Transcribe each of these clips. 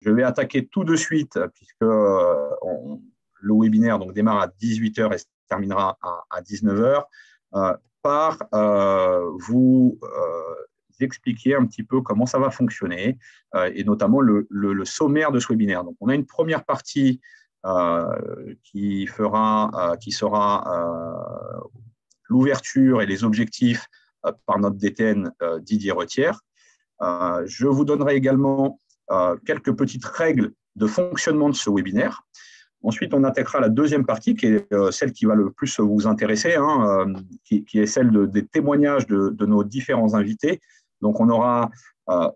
Je vais attaquer tout de suite, puisque le webinaire donc, démarre à 18 heures et se terminera à 19 heures, par vous expliquer un petit peu comment ça va fonctionner, et notamment le sommaire de ce webinaire. Donc, on a une première partie qui sera l'ouverture et les objectifs par notre DTN Didier Retière. Je vous donnerai également quelques petites règles de fonctionnement de ce webinaire. Ensuite, on attaquera la deuxième partie, qui est celle qui va le plus vous intéresser, qui est celle des témoignages de nos différents invités. Donc, on aura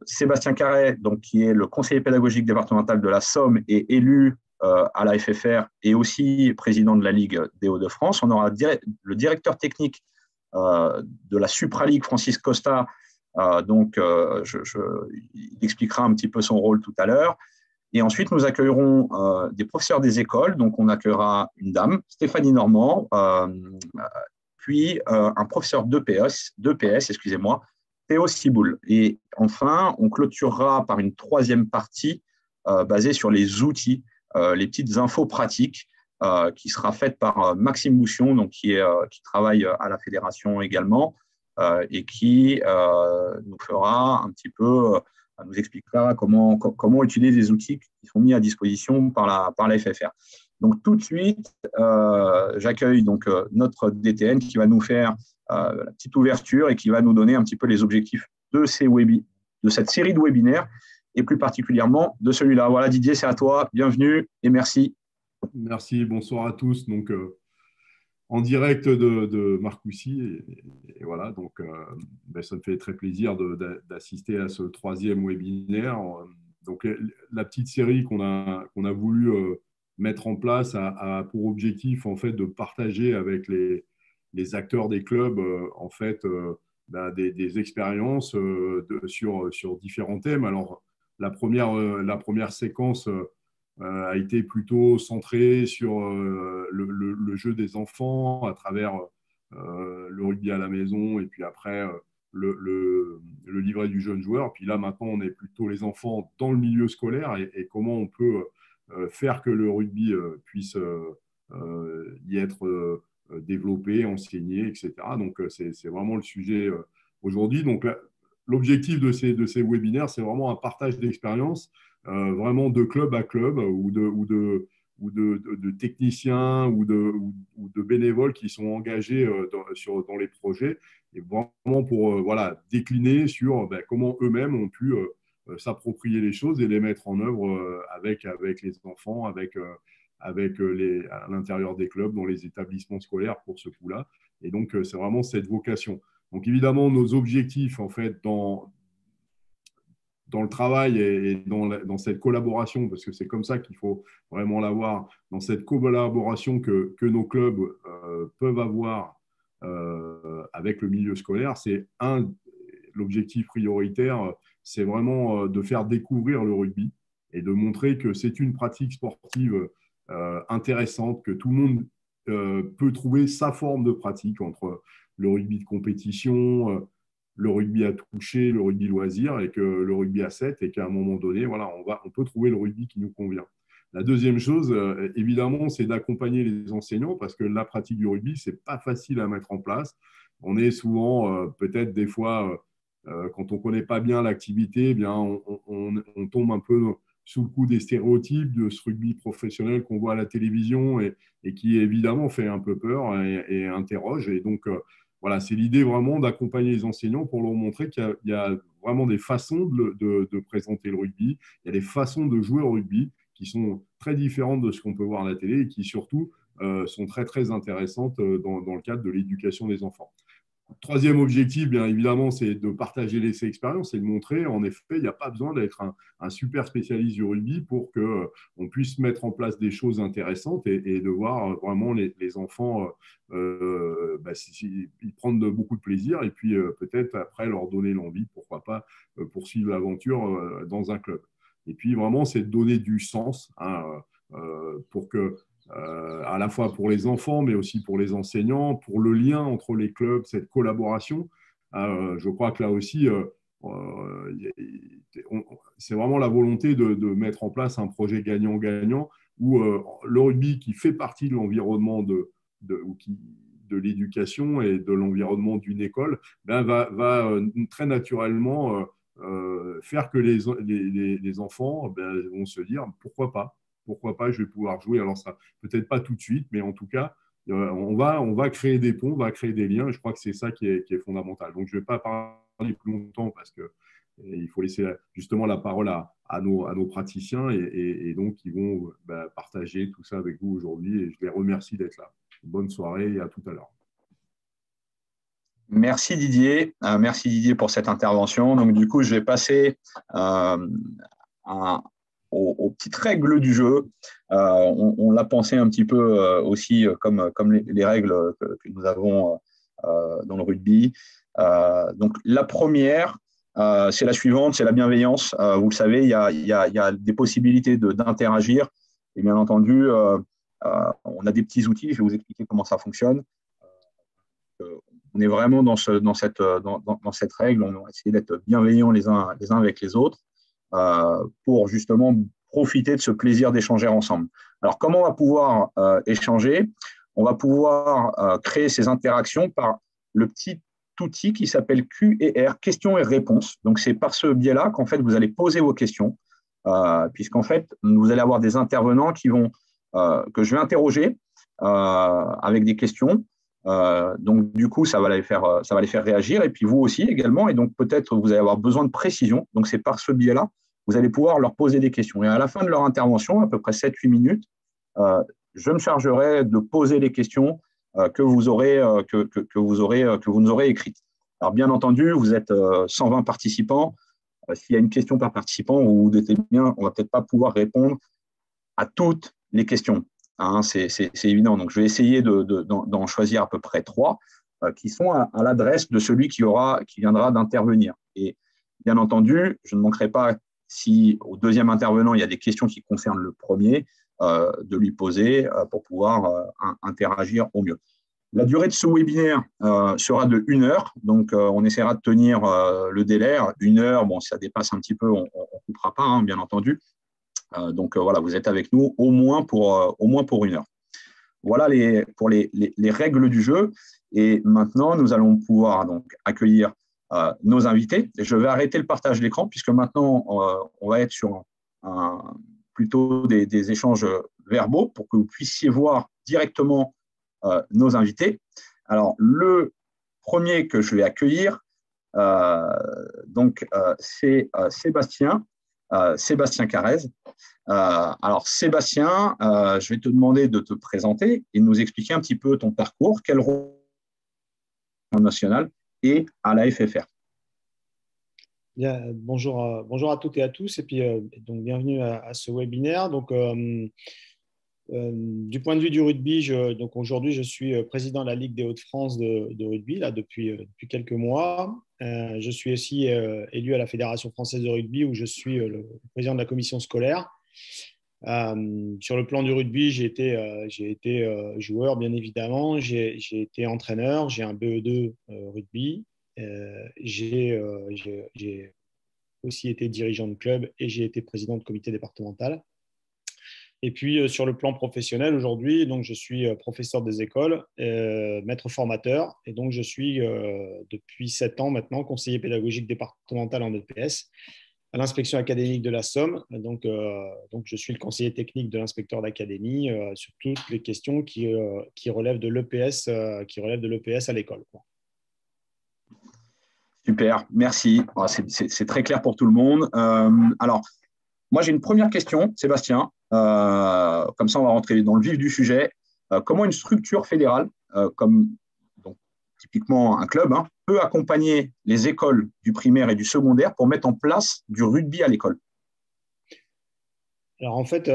Sébastien Carret, donc, qui est le conseiller pédagogique départemental de la Somme et élu à la FFR et aussi président de la Ligue des Hauts-de-France. On aura le directeur technique de la Supraligue, Francis Costa. Il expliquera un petit peu son rôle tout à l'heure. Et ensuite, nous accueillerons des professeurs des écoles. Donc, on accueillera une dame, Stéphanie Normand, puis un professeur d'EPS, excusez-moi, Théo Ciboul. Et enfin, on clôturera par une troisième partie basée sur les outils, les petites infos pratiques, qui sera faite par Maxime Boussion, donc, qui travaille à la fédération également, et qui nous fera un petit peu, nous expliquera comment utiliser les outils qui sont mis à disposition par la FFR. Donc, tout de suite, j'accueille donc notre DTN qui va nous faire la petite ouverture et qui va nous donner un petit peu les objectifs de cette série de webinaires et plus particulièrement de celui-là. Voilà, Didier, c'est à toi. Bienvenue et merci. Merci, bonsoir à tous. Donc, en direct de Marcoussis. Et voilà, donc ça me fait très plaisir d'assister à ce troisième webinaire. Donc, la petite série qu'on a voulu mettre en place a pour objectif en fait, de partager avec les acteurs des clubs en fait, des expériences sur différents thèmes. Alors, la première séquence a été plutôt centré sur le jeu des enfants à travers le rugby à la maison et puis après le livret du jeune joueur. Puis là, maintenant, on est plutôt les enfants dans le milieu scolaire et comment on peut faire que le rugby puisse y être développé, enseigné, etc. Donc, c'est vraiment le sujet aujourd'hui. Donc, l'objectif de ces webinaires, c'est vraiment un partage d'expériences vraiment de club à club ou de techniciens ou de bénévoles qui sont engagés dans les projets et vraiment pour décliner sur comment eux-mêmes ont pu s'approprier les choses et les mettre en œuvre avec les enfants, à l'intérieur des clubs, dans les établissements scolaires pour ce coup-là. Et donc, c'est vraiment cette vocation. Donc, évidemment, nos objectifs, en fait, dans le travail et dans cette collaboration, parce que c'est comme ça qu'il faut vraiment l'avoir, dans cette collaboration que nos clubs peuvent avoir avec le milieu scolaire, l'objectif prioritaire, c'est vraiment de faire découvrir le rugby et de montrer que c'est une pratique sportive intéressante, que tout le monde peut trouver sa forme de pratique entre le rugby de compétition, le rugby à toucher, le rugby loisir et que le rugby à 7 et qu'à un moment donné, voilà, on peut trouver le rugby qui nous convient. La deuxième chose, évidemment, c'est d'accompagner les enseignants parce que la pratique du rugby, ce n'est pas facile à mettre en place. On est souvent, peut-être des fois, quand on ne connaît pas bien l'activité, eh bien, on tombe un peu sous le coup des stéréotypes de ce rugby professionnel qu'on voit à la télévision et qui, évidemment, fait un peu peur et interroge. Et donc, voilà, c'est l'idée vraiment d'accompagner les enseignants pour leur montrer qu'il y a vraiment des façons de présenter le rugby, il y a des façons de jouer au rugby qui sont très différentes de ce qu'on peut voir à la télé et qui surtout sont très, très intéressantes dans le cadre de l'éducation des enfants. Troisième objectif, bien évidemment, c'est de partager ces expériences et de montrer, en effet, il n'y a pas besoin d'être un super spécialiste du rugby pour qu'on puisse mettre en place des choses intéressantes et de voir vraiment les enfants ils prennent beaucoup de plaisir et puis peut-être après leur donner l'envie, pourquoi pas, poursuivre l'aventure dans un club. Et puis vraiment, c'est de donner du sens pour que à la fois pour les enfants, mais aussi pour les enseignants, pour le lien entre les clubs, cette collaboration. Je crois que là aussi, c'est vraiment la volonté de mettre en place un projet gagnant-gagnant où le rugby, qui fait partie de l'environnement de l'éducation et de l'environnement d'une école, ben, va très naturellement faire que les enfants ben, vont se dire pourquoi pas, je vais pouvoir jouer. Alors, ça, peut-être pas tout de suite, mais en tout cas, on va créer des ponts, on va créer des liens. Et je crois que c'est ça qui est fondamental. Donc, je ne vais pas parler plus longtemps parce que il faut laisser justement la parole à nos praticiens et donc ils vont partager tout ça avec vous aujourd'hui. Et je les remercie d'être là. Bonne soirée et à tout à l'heure. Merci Didier pour cette intervention. Donc du coup, je vais passer aux petites règles du jeu. On l'a pensé un petit peu aussi comme les règles que nous avons dans le rugby. Donc la première, c'est la suivante, c'est la bienveillance. Vous le savez, il y a des possibilités d'interagir. Et bien entendu, on a des petits outils. Je vais vous expliquer comment ça fonctionne. On est vraiment dans cette règle. On va essayer d'être bienveillants les uns avec les autres pour justement profiter de ce plaisir d'échanger ensemble. Alors, comment on va pouvoir échanger? On va pouvoir créer ces interactions par le petit outil qui s'appelle Q&R, questions et réponses. Donc, c'est par ce biais-là qu'en fait, vous allez poser vos questions, puisqu'en fait, vous allez avoir des intervenants que je vais interroger avec des questions. Donc, du coup, ça va les faire réagir. Et puis, vous aussi également. Et donc, peut-être vous allez avoir besoin de précision. Donc, c'est par ce biais-là, vous allez pouvoir leur poser des questions. Et à la fin de leur intervention, à peu près 7-8 minutes, je me chargerai de poser les questions que vous nous aurez écrites. Alors, bien entendu, vous êtes 120 participants. S'il y a une question par participant, vous vous doutez bien, on ne va peut-être pas pouvoir répondre à toutes les questions. Hein, c'est évident. Donc, je vais essayer d'en choisir à peu près 3 qui sont à l'adresse de celui qui viendra d'intervenir. Et bien entendu, je ne manquerai pas, si au deuxième intervenant, il y a des questions qui concernent le premier, de lui poser pour pouvoir interagir au mieux. La durée de ce webinaire sera de 1 heure. Donc, on essaiera de tenir le délai. 1 heure, bon, si ça dépasse un petit peu, on ne coupera pas, hein, bien entendu. Donc, voilà, vous êtes avec nous au moins pour 1 heure. Voilà pour les règles du jeu. Et maintenant, nous allons pouvoir donc accueillir nos invités. Et je vais arrêter le partage d'écran puisque maintenant, on va être sur plutôt des échanges verbaux pour que vous puissiez voir directement nos invités. Alors, le premier que je vais accueillir, c'est Sébastien Carrez. Alors, Sébastien, je vais te demander de te présenter et de nous expliquer un petit peu ton parcours, quel rôle national et à la FFR. Bien, bonjour à toutes et à tous, et puis donc bienvenue à ce webinaire. Donc, du point de vue du rugby, donc aujourd'hui, je suis président de la Ligue des Hauts-de-France de rugby là, depuis quelques mois. Je suis aussi élu à la Fédération française de rugby où je suis le président de la commission scolaire. Sur le plan du rugby, j'ai été joueur, bien évidemment. J'ai été entraîneur, j'ai un BE2 rugby. J'ai aussi été dirigeant de club et j'ai été président de comité départemental. Et puis, sur le plan professionnel, aujourd'hui, donc, je suis professeur des écoles, maître formateur. Et donc, je suis, depuis 7 ans maintenant, conseiller pédagogique départemental en EPS à l'inspection académique de la Somme. Donc, je suis le conseiller technique de l'inspecteur d'académie sur toutes les questions qui relèvent de l'EPS à l'école. Super, merci. C'est très clair pour tout le monde. Alors, moi, j'ai une première question, Sébastien. Comme ça, on va rentrer dans le vif du sujet. Comment une structure fédérale, comme donc, typiquement un club, hein, peut accompagner les écoles du primaire et du secondaire pour mettre en place du rugby à l'école? Alors, en fait,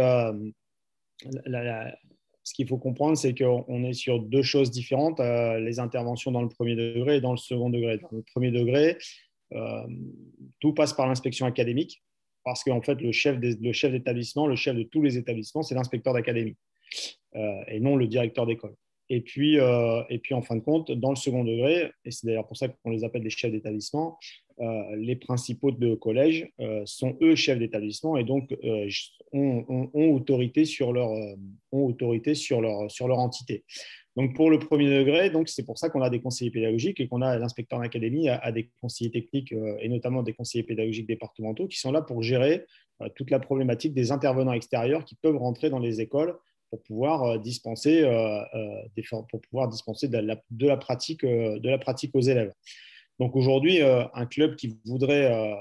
ce qu'il faut comprendre, c'est qu'on est sur 2 choses différentes, les interventions dans le premier degré et dans le second degré. Dans le premier degré, tout passe par l'inspection académique, parce qu'en fait, le chef d'établissement, le chef de tous les établissements, c'est l'inspecteur d'académie et non le directeur d'école. En fin de compte, dans le second degré, et c'est d'ailleurs pour ça qu'on les appelle les chefs d'établissement, les principaux de collège sont eux chefs d'établissement et donc ont autorité sur leur entité. Donc pour le premier degré, c'est pour ça qu'on a des conseillers pédagogiques et qu'on a l'inspecteur d'académie a des conseillers techniques et notamment des conseillers pédagogiques départementaux qui sont là pour gérer toute la problématique des intervenants extérieurs qui peuvent rentrer dans les écoles pour pouvoir dispenser de la pratique aux élèves. Donc aujourd'hui, un club qui voudrait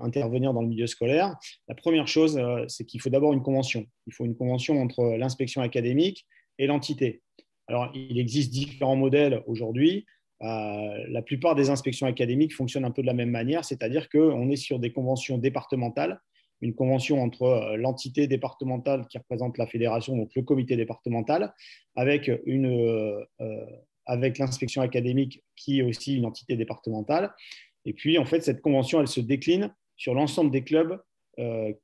intervenir dans le milieu scolaire, la première chose, c'est qu'il faut d'abord une convention. Il faut une convention entre l'inspection académique et l'entité. Alors, il existe différents modèles aujourd'hui. La plupart des inspections académiques fonctionnent un peu de la même manière, c'est-à-dire qu'on est sur des conventions départementales, une convention entre l'entité départementale qui représente la fédération, donc le comité départemental, avec l'inspection académique qui est aussi une entité départementale. Et puis, en fait, cette convention, elle se décline sur l'ensemble des clubs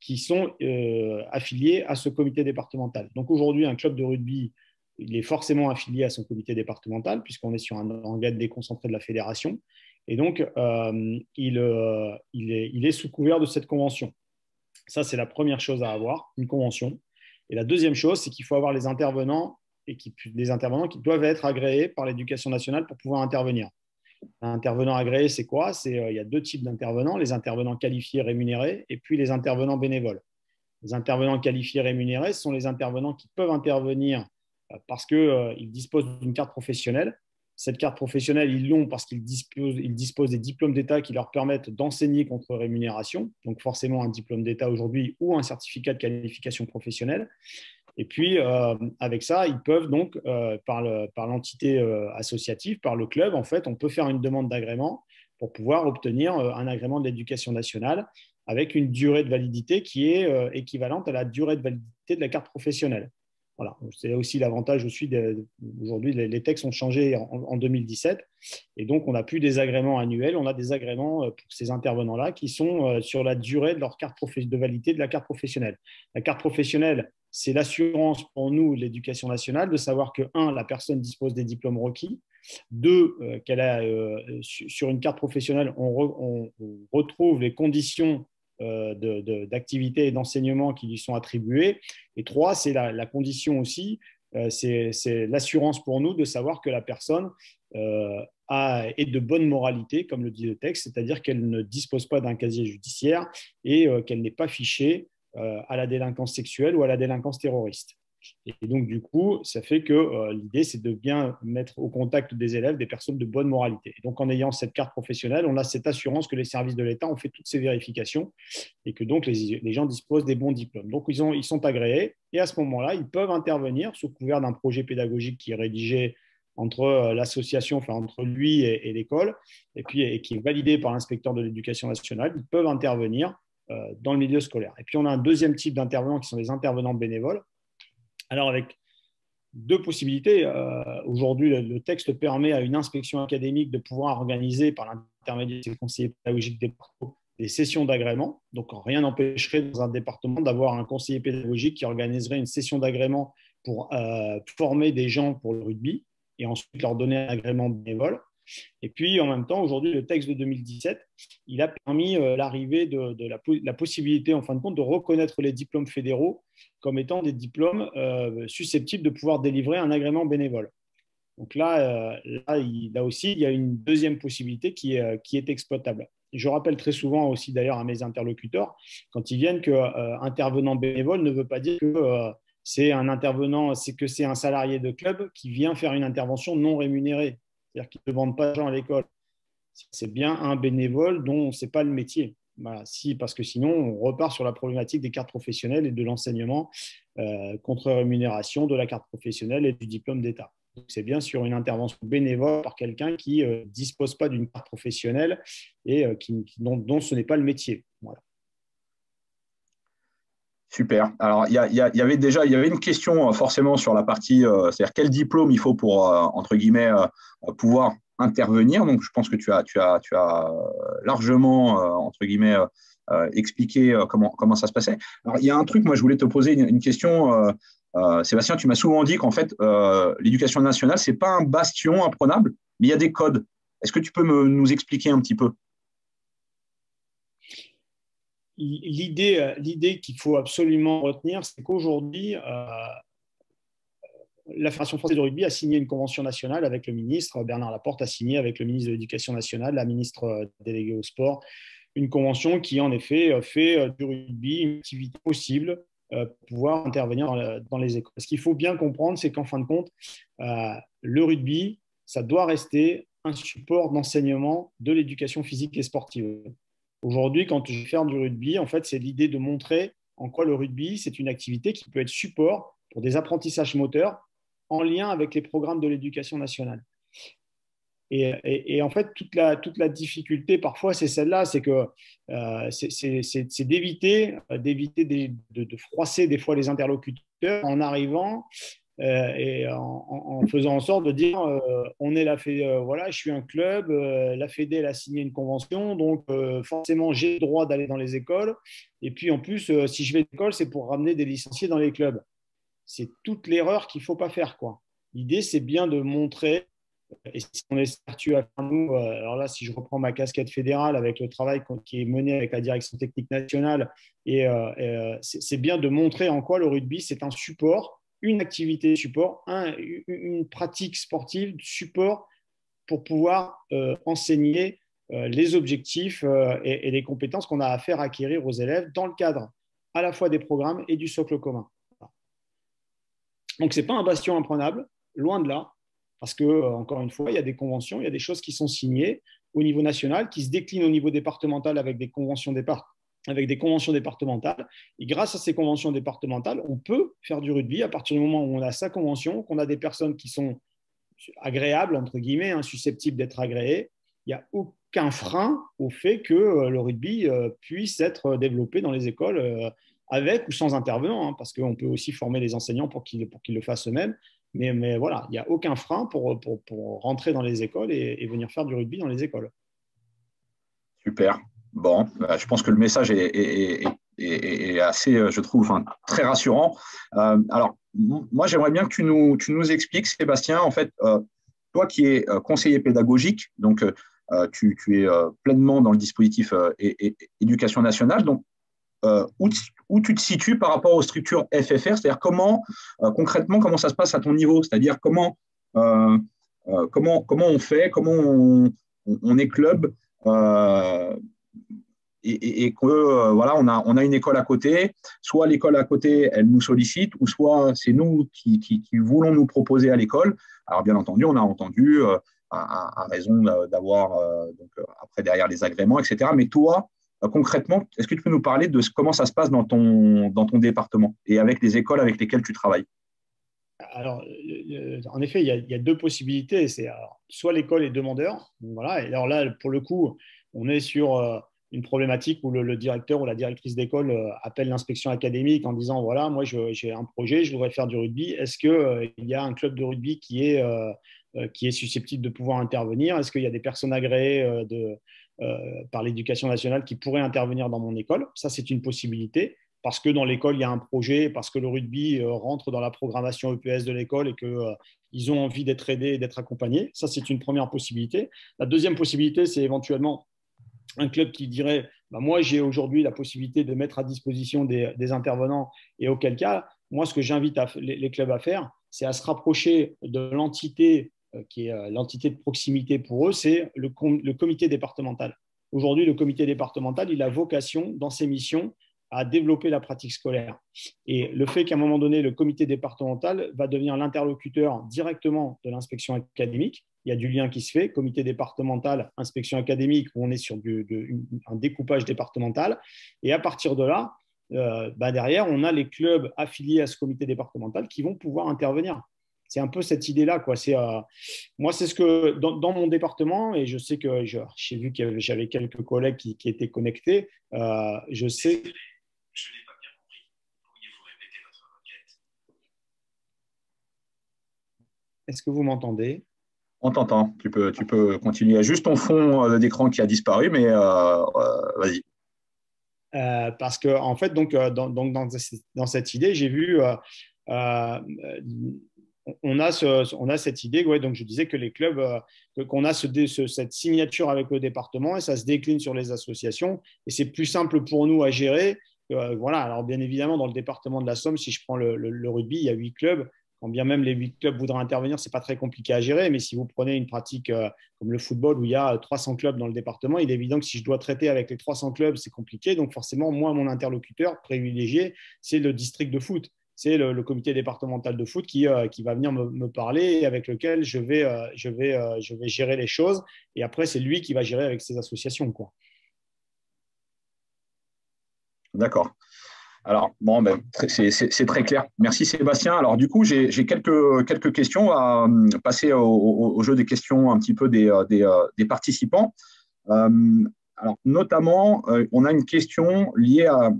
qui sont affiliés à ce comité départemental. Donc aujourd'hui, un club de rugby, il est forcément affilié à son comité départemental puisqu'on est sur un organe déconcentré de la fédération. Et donc, il est sous couvert de cette convention. Ça, c'est la première chose à avoir, une convention. Et la deuxième chose, c'est qu'il faut avoir des intervenants qui doivent être agréés par l'Éducation nationale pour pouvoir intervenir. Un intervenant agréé, c'est quoi? Il y a deux types d'intervenants, les intervenants qualifiés rémunérés et puis les intervenants bénévoles. Les intervenants qualifiés rémunérés, ce sont les intervenants qui peuvent intervenir parce qu'ils disposent d'une carte professionnelle. Cette carte professionnelle, ils l'ont parce qu'ils disposent des diplômes d'État qui leur permettent d'enseigner contre rémunération, donc forcément un diplôme d'État aujourd'hui ou un certificat de qualification professionnelle. Et puis, avec ça, ils peuvent donc, par l'entité associative, par le club, en fait, on peut faire une demande d'agrément pour pouvoir obtenir un agrément de l'Éducation nationale avec une durée de validité qui est équivalente à la durée de validité de la carte professionnelle. Voilà. C'est aussi l'avantage aussi aujourd'hui, les textes ont changé en 2017 et donc on n'a plus des agréments annuels, on a des agréments pour ces intervenants-là qui sont sur la durée de leur carte de validité de la carte professionnelle. La carte professionnelle, c'est l'assurance pour nous, l'Éducation nationale, de savoir que, un, la personne dispose des diplômes requis, deux, sur une carte professionnelle, on retrouve les conditions d'activité et d'enseignement qui lui sont attribuées. Et trois, c'est la condition aussi, c'est l'assurance pour nous de savoir que la personne est de bonne moralité, comme le dit le texte, c'est-à-dire qu'elle ne dispose pas d'un casier judiciaire et qu'elle n'est pas fichée à la délinquance sexuelle ou à la délinquance terroriste. Et donc, du coup, ça fait que l'idée, c'est de bien mettre au contact des élèves des personnes de bonne moralité. Et donc, en ayant cette carte professionnelle, on a cette assurance que les services de l'État ont fait toutes ces vérifications et que donc les gens disposent des bons diplômes. Donc, ils sont agréés et à ce moment-là, ils peuvent intervenir sous couvert d'un projet pédagogique qui est rédigé entre l'association, enfin entre lui et l'école, et qui est validé par l'inspecteur de l'Éducation nationale. Ils peuvent intervenir dans le milieu scolaire. Et puis, on a un deuxième type d'intervenants qui sont les intervenants bénévoles. Alors, avec deux possibilités. Aujourd'hui, le texte permet à une inspection académique de pouvoir organiser, par l'intermédiaire de ses conseillers pédagogiques des sessions d'agrément. Donc, rien n'empêcherait dans un département d'avoir un conseiller pédagogique qui organiserait une session d'agrément pour former des gens pour le rugby et ensuite leur donner un agrément bénévole. Et puis, en même temps, aujourd'hui, le texte de 2017, il a permis l'arrivée de la possibilité, en fin de compte, de reconnaître les diplômes fédéraux comme étant des diplômes susceptibles de pouvoir délivrer un agrément bénévole. Donc là aussi, il y a une deuxième possibilité qui est exploitable. Et je rappelle très souvent aussi, d'ailleurs, à mes interlocuteurs, quand ils viennent, qu'intervenant bénévole ne veut pas dire que c'est un intervenant, c'est que c'est un salarié de club qui vient faire une intervention non rémunérée. C'est-à-dire qu'ils ne vendent pas de gens à l'école. C'est bien un bénévole dont on ne sait pas le métier. Voilà, parce que sinon, on repart sur la problématique des cartes professionnelles et de l'enseignement contre rémunération de la carte professionnelle et du diplôme d'État. C'est bien sur une intervention bénévole par quelqu'un qui ne dispose pas d'une carte professionnelle et dont ce n'est pas le métier. Voilà. Super. Alors, il y avait une question forcément sur la partie, c'est-à-dire quel diplôme il faut pour, entre guillemets, pouvoir intervenir. Donc, je pense que tu as largement, entre guillemets, expliqué comment ça se passait. Alors, il y a un truc, moi, je voulais te poser une question. Sébastien, tu m'as souvent dit qu'en fait, l'éducation nationale, ce n'est pas un bastion imprenable, mais il y a des codes. Est-ce que tu peux nous expliquer un petit peu? L'idée qu'il faut absolument retenir, c'est qu'aujourd'hui, la Fédération française de rugby a signé une convention nationale avec le ministre. Bernard Laporte a signé avec le ministre de l'Éducation nationale, la ministre déléguée au sport, une convention qui, en effet, fait du rugby une activité possible pour pouvoir intervenir dans les écoles. Ce qu'il faut bien comprendre, c'est qu'en fin de compte, le rugby, ça doit rester un support d'enseignement de l'éducation physique et sportive. Aujourd'hui, quand je vais faire du rugby, en fait, c'est l'idée de montrer en quoi le rugby, c'est une activité qui peut être support pour des apprentissages moteurs en lien avec les programmes de l'éducation nationale. Et en fait, toute la difficulté, parfois, c'est celle-là, c'est que c'est d'éviter de froisser des fois les interlocuteurs en arrivant et en faisant en sorte de dire on est voilà, je suis un club, la Fédé elle a signé une convention, donc forcément j'ai le droit d'aller dans les écoles. Et puis en plus, si je vais à l'école, c'est pour ramener des licenciés dans les clubs. C'est toute l'erreur qu'il ne faut pas faire, quoi. L'idée, c'est bien de montrer, et si on est vertueux à faire nous, alors là, si je reprends ma casquette fédérale avec le travail qui est mené avec la direction technique nationale, c'est bien de montrer en quoi le rugby, c'est un support, une activité support, une pratique sportive support pour pouvoir enseigner les objectifs et les compétences qu'on a à faire acquérir aux élèves dans le cadre à la fois des programmes et du socle commun. Donc, ce n'est pas un bastion imprenable, loin de là, parce que, encore une fois, il y a des conventions, il y a des choses qui sont signées au niveau national, qui se déclinent au niveau départemental avec des conventions départementales. Et grâce à ces conventions départementales, on peut faire du rugby à partir du moment où on a sa convention, qu'on a des personnes qui sont agréables, entre guillemets, susceptibles d'être agréées. Il n'y a aucun frein au fait que le rugby puisse être développé dans les écoles avec ou sans intervenants, parce qu'on peut aussi former les enseignants pour qu'ils le fassent eux-mêmes. Mais voilà, il n'y a aucun frein pour rentrer dans les écoles et venir faire du rugby dans les écoles. Super. Bon, je pense que le message est assez, je trouve, très rassurant. Alors, moi, j'aimerais bien que tu nous expliques, Sébastien, en fait, toi qui es conseiller pédagogique, donc tu es pleinement dans le dispositif éducation nationale, donc où tu te situes par rapport aux structures FFR, c'est-à-dire concrètement, comment ça se passe à ton niveau, c'est-à-dire comment on fait, comment on est club et que voilà, on a une école à côté, soit l'école à côté, elle nous sollicite, ou soit c'est nous qui voulons nous proposer à l'école. Alors bien entendu, on a entendu à raison d'avoir après derrière les agréments, etc. Mais toi, concrètement, est-ce que tu peux nous parler de comment ça se passe dans ton département et avec les écoles avec lesquelles tu travailles? Alors, en effet, il y a deux possibilités. C'est soit l'école est demandeur, voilà, et alors là, pour le coup, on est sur une problématique où le directeur ou la directrice d'école appelle l'inspection académique en disant, voilà, moi j'ai un projet, je voudrais faire du rugby. Est-ce qu'il y a un club de rugby qui est susceptible de pouvoir intervenir? Est-ce qu'il y a des personnes agréées par l'éducation nationale qui pourraient intervenir dans mon école? Ça, c'est une possibilité. Parce que dans l'école, il y a un projet, parce que le rugby rentre dans la programmation EPS de l'école et qu'ils ont envie d'être aidés et d'être accompagnés. Ça, c'est une première possibilité. La deuxième possibilité, c'est éventuellement un club qui dirait moi, j'ai aujourd'hui la possibilité de mettre à disposition des intervenants, et auquel cas, moi, ce que j'invite les clubs à faire, c'est à se rapprocher de l'entité qui est l'entité de proximité pour eux, c'est le comité départemental. Aujourd'hui, le comité départemental, il a vocation, dans ses missions, à développer la pratique scolaire. Et le fait qu'à un moment donné, le comité départemental va devenir l'interlocuteur directement de l'inspection académique, il y a du lien qui se fait, comité départemental, inspection académique, où on est sur un découpage départemental. Et à partir de là, derrière, on a les clubs affiliés à ce comité départemental qui vont pouvoir intervenir. C'est un peu cette idée-là, quoi. Moi, c'est ce que dans mon département, et je sais que j'ai vu que j'avais quelques collègues qui étaient connectés, je sais. Je n'ai pas bien compris. Pourriez-vous répéter votre requête? Est-ce que vous m'entendez? On t'entend. Tu peux continuer. Il y a juste ton fond d'écran qui a disparu, mais vas-y. Parce que en fait, donc dans cette idée, j'ai vu on a cette idée, ouais, donc je disais que les clubs, qu'on a cette signature avec le département et ça se décline sur les associations et c'est plus simple pour nous à gérer. Voilà, alors bien évidemment, dans le département de la Somme, si je prends le rugby, il y a 8 clubs. Quand bien même les 8 clubs voudraient intervenir, ce n'est pas très compliqué à gérer. Mais si vous prenez une pratique comme le football où il y a 300 clubs dans le département, il est évident que si je dois traiter avec les 300 clubs, c'est compliqué. Donc forcément, moi, mon interlocuteur privilégié, c'est le district de foot. C'est le comité départemental de foot qui va venir me parler et avec lequel je vais gérer les choses. Et après, c'est lui qui va gérer avec ses associations, quoi. D'accord. Alors, bon, ben, c'est très clair. Merci Sébastien. Alors, du coup, j'ai quelques questions à passer au jeu des questions un petit peu des participants. Alors, notamment, on a une question liée à…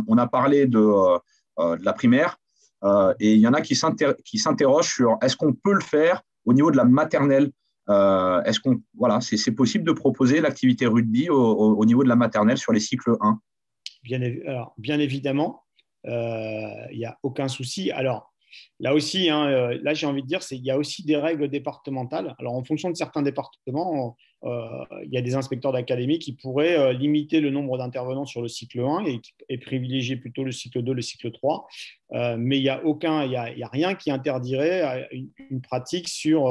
On a parlé de la primaire et il y en a qui s'interrogent sur est-ce qu'on peut le faire au niveau de la maternelle. Voilà, c'est possible de proposer l'activité rugby au niveau de la maternelle sur les cycles 1? Bien évidemment, il n'y a aucun souci. Alors, là aussi, là, j'ai envie de dire, il y a aussi des règles départementales. Alors, en fonction de certains départements, il y a des inspecteurs d'académie qui pourraient limiter le nombre d'intervenants sur le cycle 1 et privilégier plutôt le cycle 2, le cycle 3. Mais il n'y a rien qui interdirait une pratique sur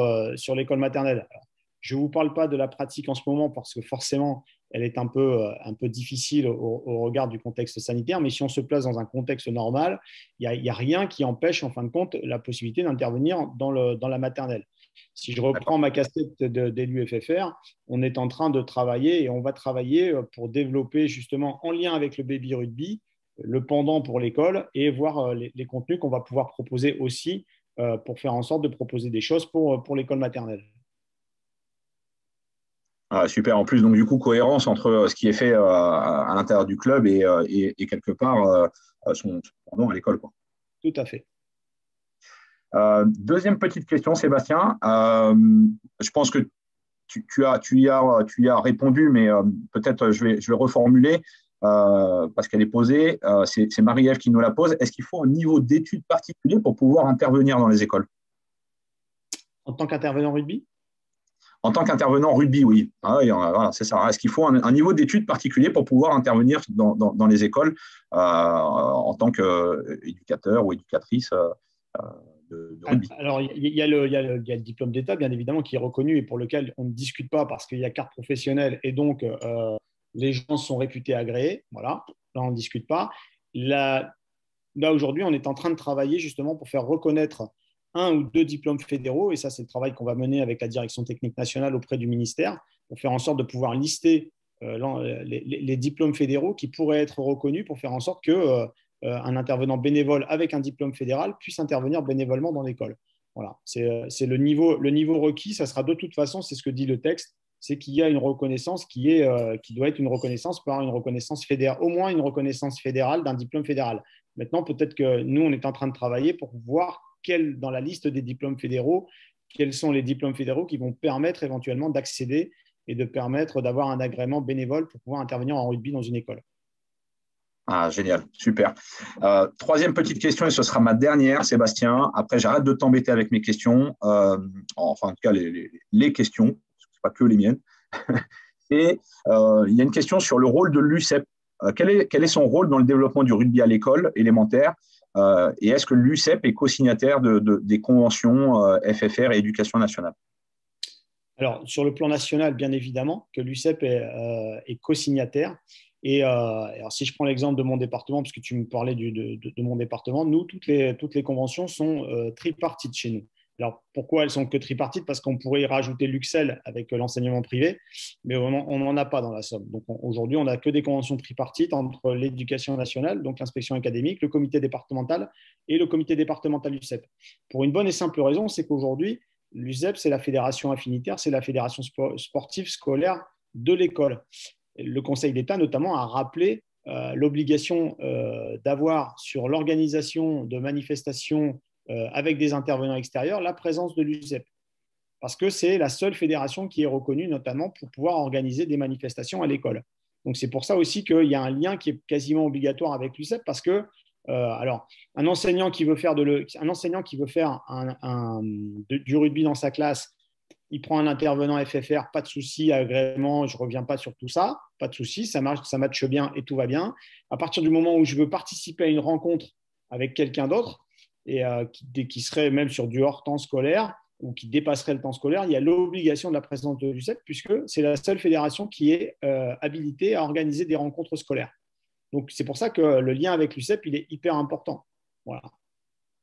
l'école maternelle. Alors, je ne vous parle pas de la pratique en ce moment parce que forcément, elle est un peu difficile au regard du contexte sanitaire, mais si on se place dans un contexte normal, il n'y a rien qui empêche, en fin de compte, la possibilité d'intervenir dans la maternelle. Si je reprends ma casquette d'élu FFR, on est en train de travailler et on va travailler pour développer justement en lien avec le baby rugby, le pendant pour l'école et voir les contenus qu'on va pouvoir proposer aussi pour faire en sorte de proposer des choses pour l'école maternelle. Ah, super. En plus, donc du coup, cohérence entre ce qui est fait à l'intérieur du club et quelque part son pendant à l'école, quoi. Tout à fait. Deuxième petite question, Sébastien. Je pense que tu y as répondu, mais peut-être je vais reformuler parce qu'elle est posée. C'est Marie-Ève qui nous la pose. Est-ce qu'il faut un niveau d'études particulier pour pouvoir intervenir dans les écoles? En tant qu'intervenant rugby? En tant qu'intervenant rugby, oui. Voilà, c'est ça. Est-ce qu'il faut un niveau d'études particulier pour pouvoir intervenir dans les écoles en tant qu'éducateur ou éducatrice de rugby? Alors, il y a le diplôme d'État, bien évidemment, qui est reconnu et pour lequel on ne discute pas parce qu'il y a carte professionnelle et donc les gens sont réputés agréés. Voilà, là, on ne discute pas. Là, aujourd'hui, on est en train de travailler justement pour faire reconnaître 1 ou 2 diplômes fédéraux, et ça, c'est le travail qu'on va mener avec la direction technique nationale auprès du ministère, pour faire en sorte de pouvoir lister les diplômes fédéraux qui pourraient être reconnus pour faire en sorte qu'un intervenant bénévole avec un diplôme fédéral puisse intervenir bénévolement dans l'école. Voilà, c'est le niveau requis, ça sera de toute façon, c'est ce que dit le texte, c'est qu'il y a une reconnaissance qui doit être une reconnaissance par une reconnaissance fédérale, au moins une reconnaissance fédérale d'un diplôme fédéral. Maintenant, peut-être que nous, on est en train de travailler pour voir dans la liste des diplômes fédéraux, quels sont les diplômes fédéraux qui vont permettre éventuellement d'accéder et de permettre d'avoir un agrément bénévole pour pouvoir intervenir en rugby dans une école. Ah, génial, super. Troisième petite question, et ce sera ma dernière, Sébastien. Après, j'arrête de t'embêter avec mes questions, enfin, en tout cas, les questions, ce n'est pas que les miennes. Et il y a une question sur le rôle de l'UCEP. Quel est son rôle dans le développement du rugby à l'école élémentaire? Et est-ce que l'UCEP est co-signataire des conventions FFR et Éducation nationale? Alors, sur le plan national, bien évidemment, que l'UCEP est co-signataire. Et alors, si je prends l'exemple de mon département, puisque tu me parlais de mon département, nous, toutes les conventions sont tripartites chez nous. Alors, pourquoi elles sont que tripartites? Parce qu'on pourrait y rajouter l'UXEL avec l'enseignement privé, mais on n'en a pas dans la Somme. Donc, aujourd'hui, on n'a que des conventions tripartites entre l'éducation nationale, donc l'inspection académique, le comité départemental et le comité départemental UCEP. Pour une bonne et simple raison, c'est qu'aujourd'hui, l'UCEP, c'est la fédération affinitaire, c'est la fédération sportive scolaire de l'école. Le Conseil d'État, notamment, a rappelé l'obligation d'avoir sur l'organisation de manifestations avec des intervenants extérieurs la présence de l'UCEP. Parce que c'est la seule fédération qui est reconnue, notamment pour pouvoir organiser des manifestations à l'école. Donc, c'est pour ça aussi qu'il y a un lien qui est quasiment obligatoire avec l'UCEP, parce que Alors, un enseignant qui veut faire, du rugby dans sa classe, il prend un intervenant FFR, pas de souci, agrément, je ne reviens pas sur tout ça, pas de souci, ça marche, ça matche bien et tout va bien. À partir du moment où je veux participer à une rencontre avec quelqu'un d'autre, et qui serait même sur du hors temps scolaire, ou qui dépasserait le temps scolaire, il y a l'obligation de la présence de l'UCEP, puisque c'est la seule fédération qui est habilitée à organiser des rencontres scolaires. Donc, c'est pour ça que le lien avec l'UCEP, il est hyper important. Voilà.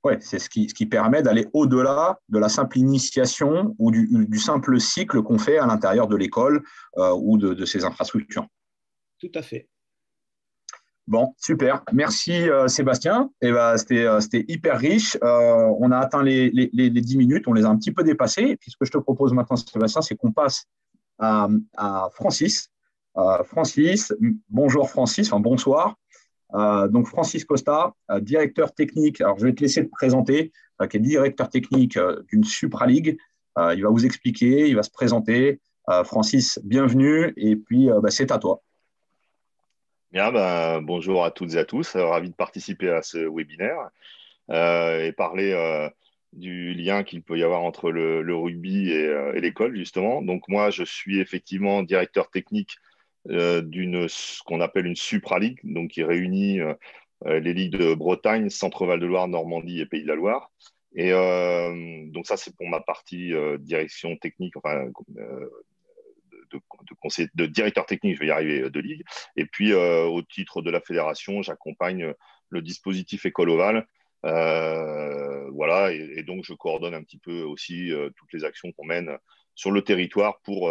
Ouais, c'est ce qui permet d'aller au-delà de la simple initiation ou du simple cycle qu'on fait à l'intérieur de l'école ou de ses infrastructures. Tout à fait. Bon, super. Merci Sébastien. Et ben, c'était hyper riche. On a atteint les 10 minutes, on les a un petit peu dépassés. Et puis ce que je te propose maintenant, Sébastien, c'est qu'on passe à Francis. Francis, bonjour Francis, enfin bonsoir. Donc Francis Costa, directeur technique. Alors je vais te laisser te présenter, qui est directeur technique d'une Supra League. Il va vous expliquer, il va se présenter. Francis, bienvenue. Et puis c'est à toi. Bien, bonjour à toutes et à tous. Ravi de participer à ce webinaire et parler du lien qu'il peut y avoir entre le rugby et l'école, justement. Donc, moi, je suis effectivement directeur technique ce qu'on appelle une Supra League, donc qui réunit les ligues de Bretagne, Centre-Val de Loire, Normandie et Pays de la Loire. Et donc, ça, c'est pour ma partie direction technique, enfin, de directeur technique, je vais y arriver, de ligue. Et puis, au titre de la fédération, j'accompagne le dispositif École Ovale. Voilà, et donc je coordonne un petit peu aussi toutes les actions qu'on mène sur le territoire pour,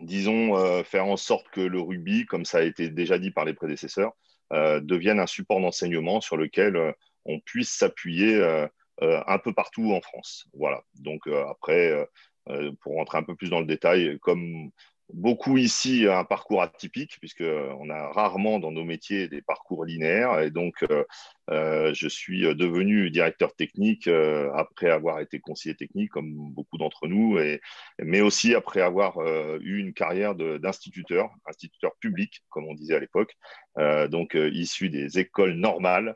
disons, faire en sorte que le rugby, comme ça a été déjà dit par les prédécesseurs, devienne un support d'enseignement sur lequel on puisse s'appuyer un peu partout en France. Voilà, donc après, pour rentrer un peu plus dans le détail, comme beaucoup ici, un parcours atypique, puisqu'on a rarement dans nos métiers des parcours linéaires. Et donc, je suis devenu directeur technique après avoir été conseiller technique, comme beaucoup d'entre nous, mais aussi après avoir eu une carrière instituteur public, comme on disait à l'époque, donc issu des écoles normales.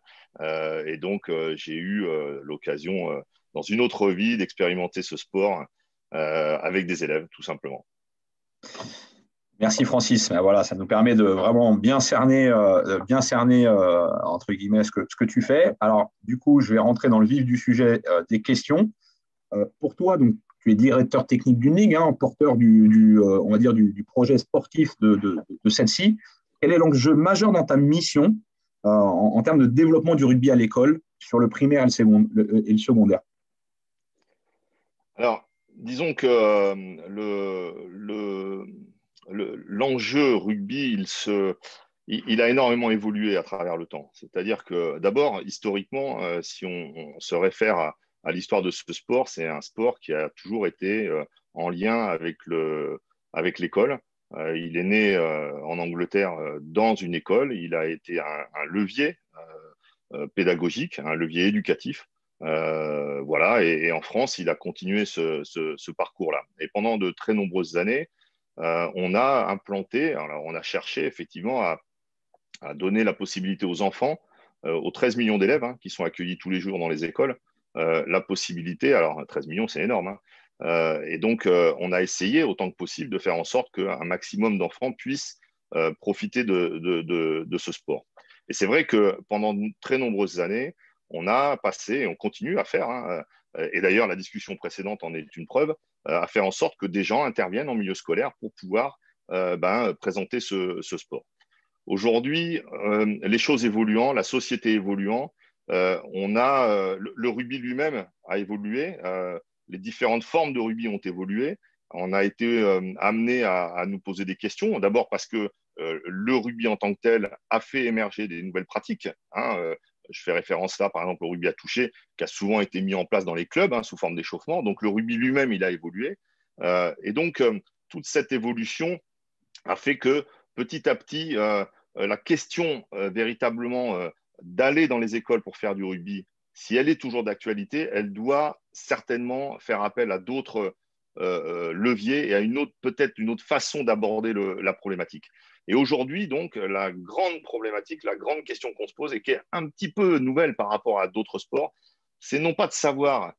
Et donc, j'ai eu l'occasion, dans une autre vie, d'expérimenter ce sport avec des élèves, tout simplement. Merci Francis. Ben voilà, ça nous permet de vraiment bien cerner entre guillemets ce que tu fais. Alors, du coup, je vais rentrer dans le vif du sujet des questions. Pour toi, donc, tu es directeur technique d'une ligue, hein, porteur on va dire du projet sportif de celle-ci. Quel est l'enjeu majeur dans ta mission en termes de développement du rugby à l'école sur le primaire et le secondaire? Alors, disons que l'enjeu rugby, il a énormément évolué à travers le temps. C'est-à-dire que d'abord, historiquement, si on se réfère à l'histoire de ce sport, c'est un sport qui a toujours été en lien avec l'école. Il est né en Angleterre dans une école. Il a été un levier pédagogique, un levier éducatif. Voilà, et en France, il a continué ce parcours-là. Et pendant de très nombreuses années, on a implanté, alors on a cherché effectivement à donner la possibilité aux enfants, aux 13 millions d'élèves qui sont accueillis tous les jours dans les écoles, la possibilité, alors 13 millions c'est énorme, et donc on a essayé autant que possible de faire en sorte qu'un maximum d'enfants puissent profiter de ce sport. Et c'est vrai que pendant de très nombreuses années, on a passé, et on continue à faire, et d'ailleurs la discussion précédente en est une preuve, à faire en sorte que des gens interviennent en milieu scolaire pour pouvoir présenter ce sport. Aujourd'hui, les choses évoluant, la société évoluant, le rugby lui-même a évolué, les différentes formes de rugby ont évolué. On a été amené à nous poser des questions, d'abord parce que le rugby en tant que tel a fait émerger des nouvelles pratiques. Je fais référence là, par exemple, au rugby à toucher, qui a souvent été mis en place dans les clubs sous forme d'échauffement. Donc, le rugby lui-même, il a évolué. Et donc, toute cette évolution a fait que, petit à petit, la question véritablement d'aller dans les écoles pour faire du rugby, si elle est toujours d'actualité, elle doit certainement faire appel à d'autres leviers et à peut-être une autre façon d'aborder la problématique. Et aujourd'hui, donc, la grande problématique, la grande question qu'on se pose et qui est un petit peu nouvelle par rapport à d'autres sports, c'est non pas de savoir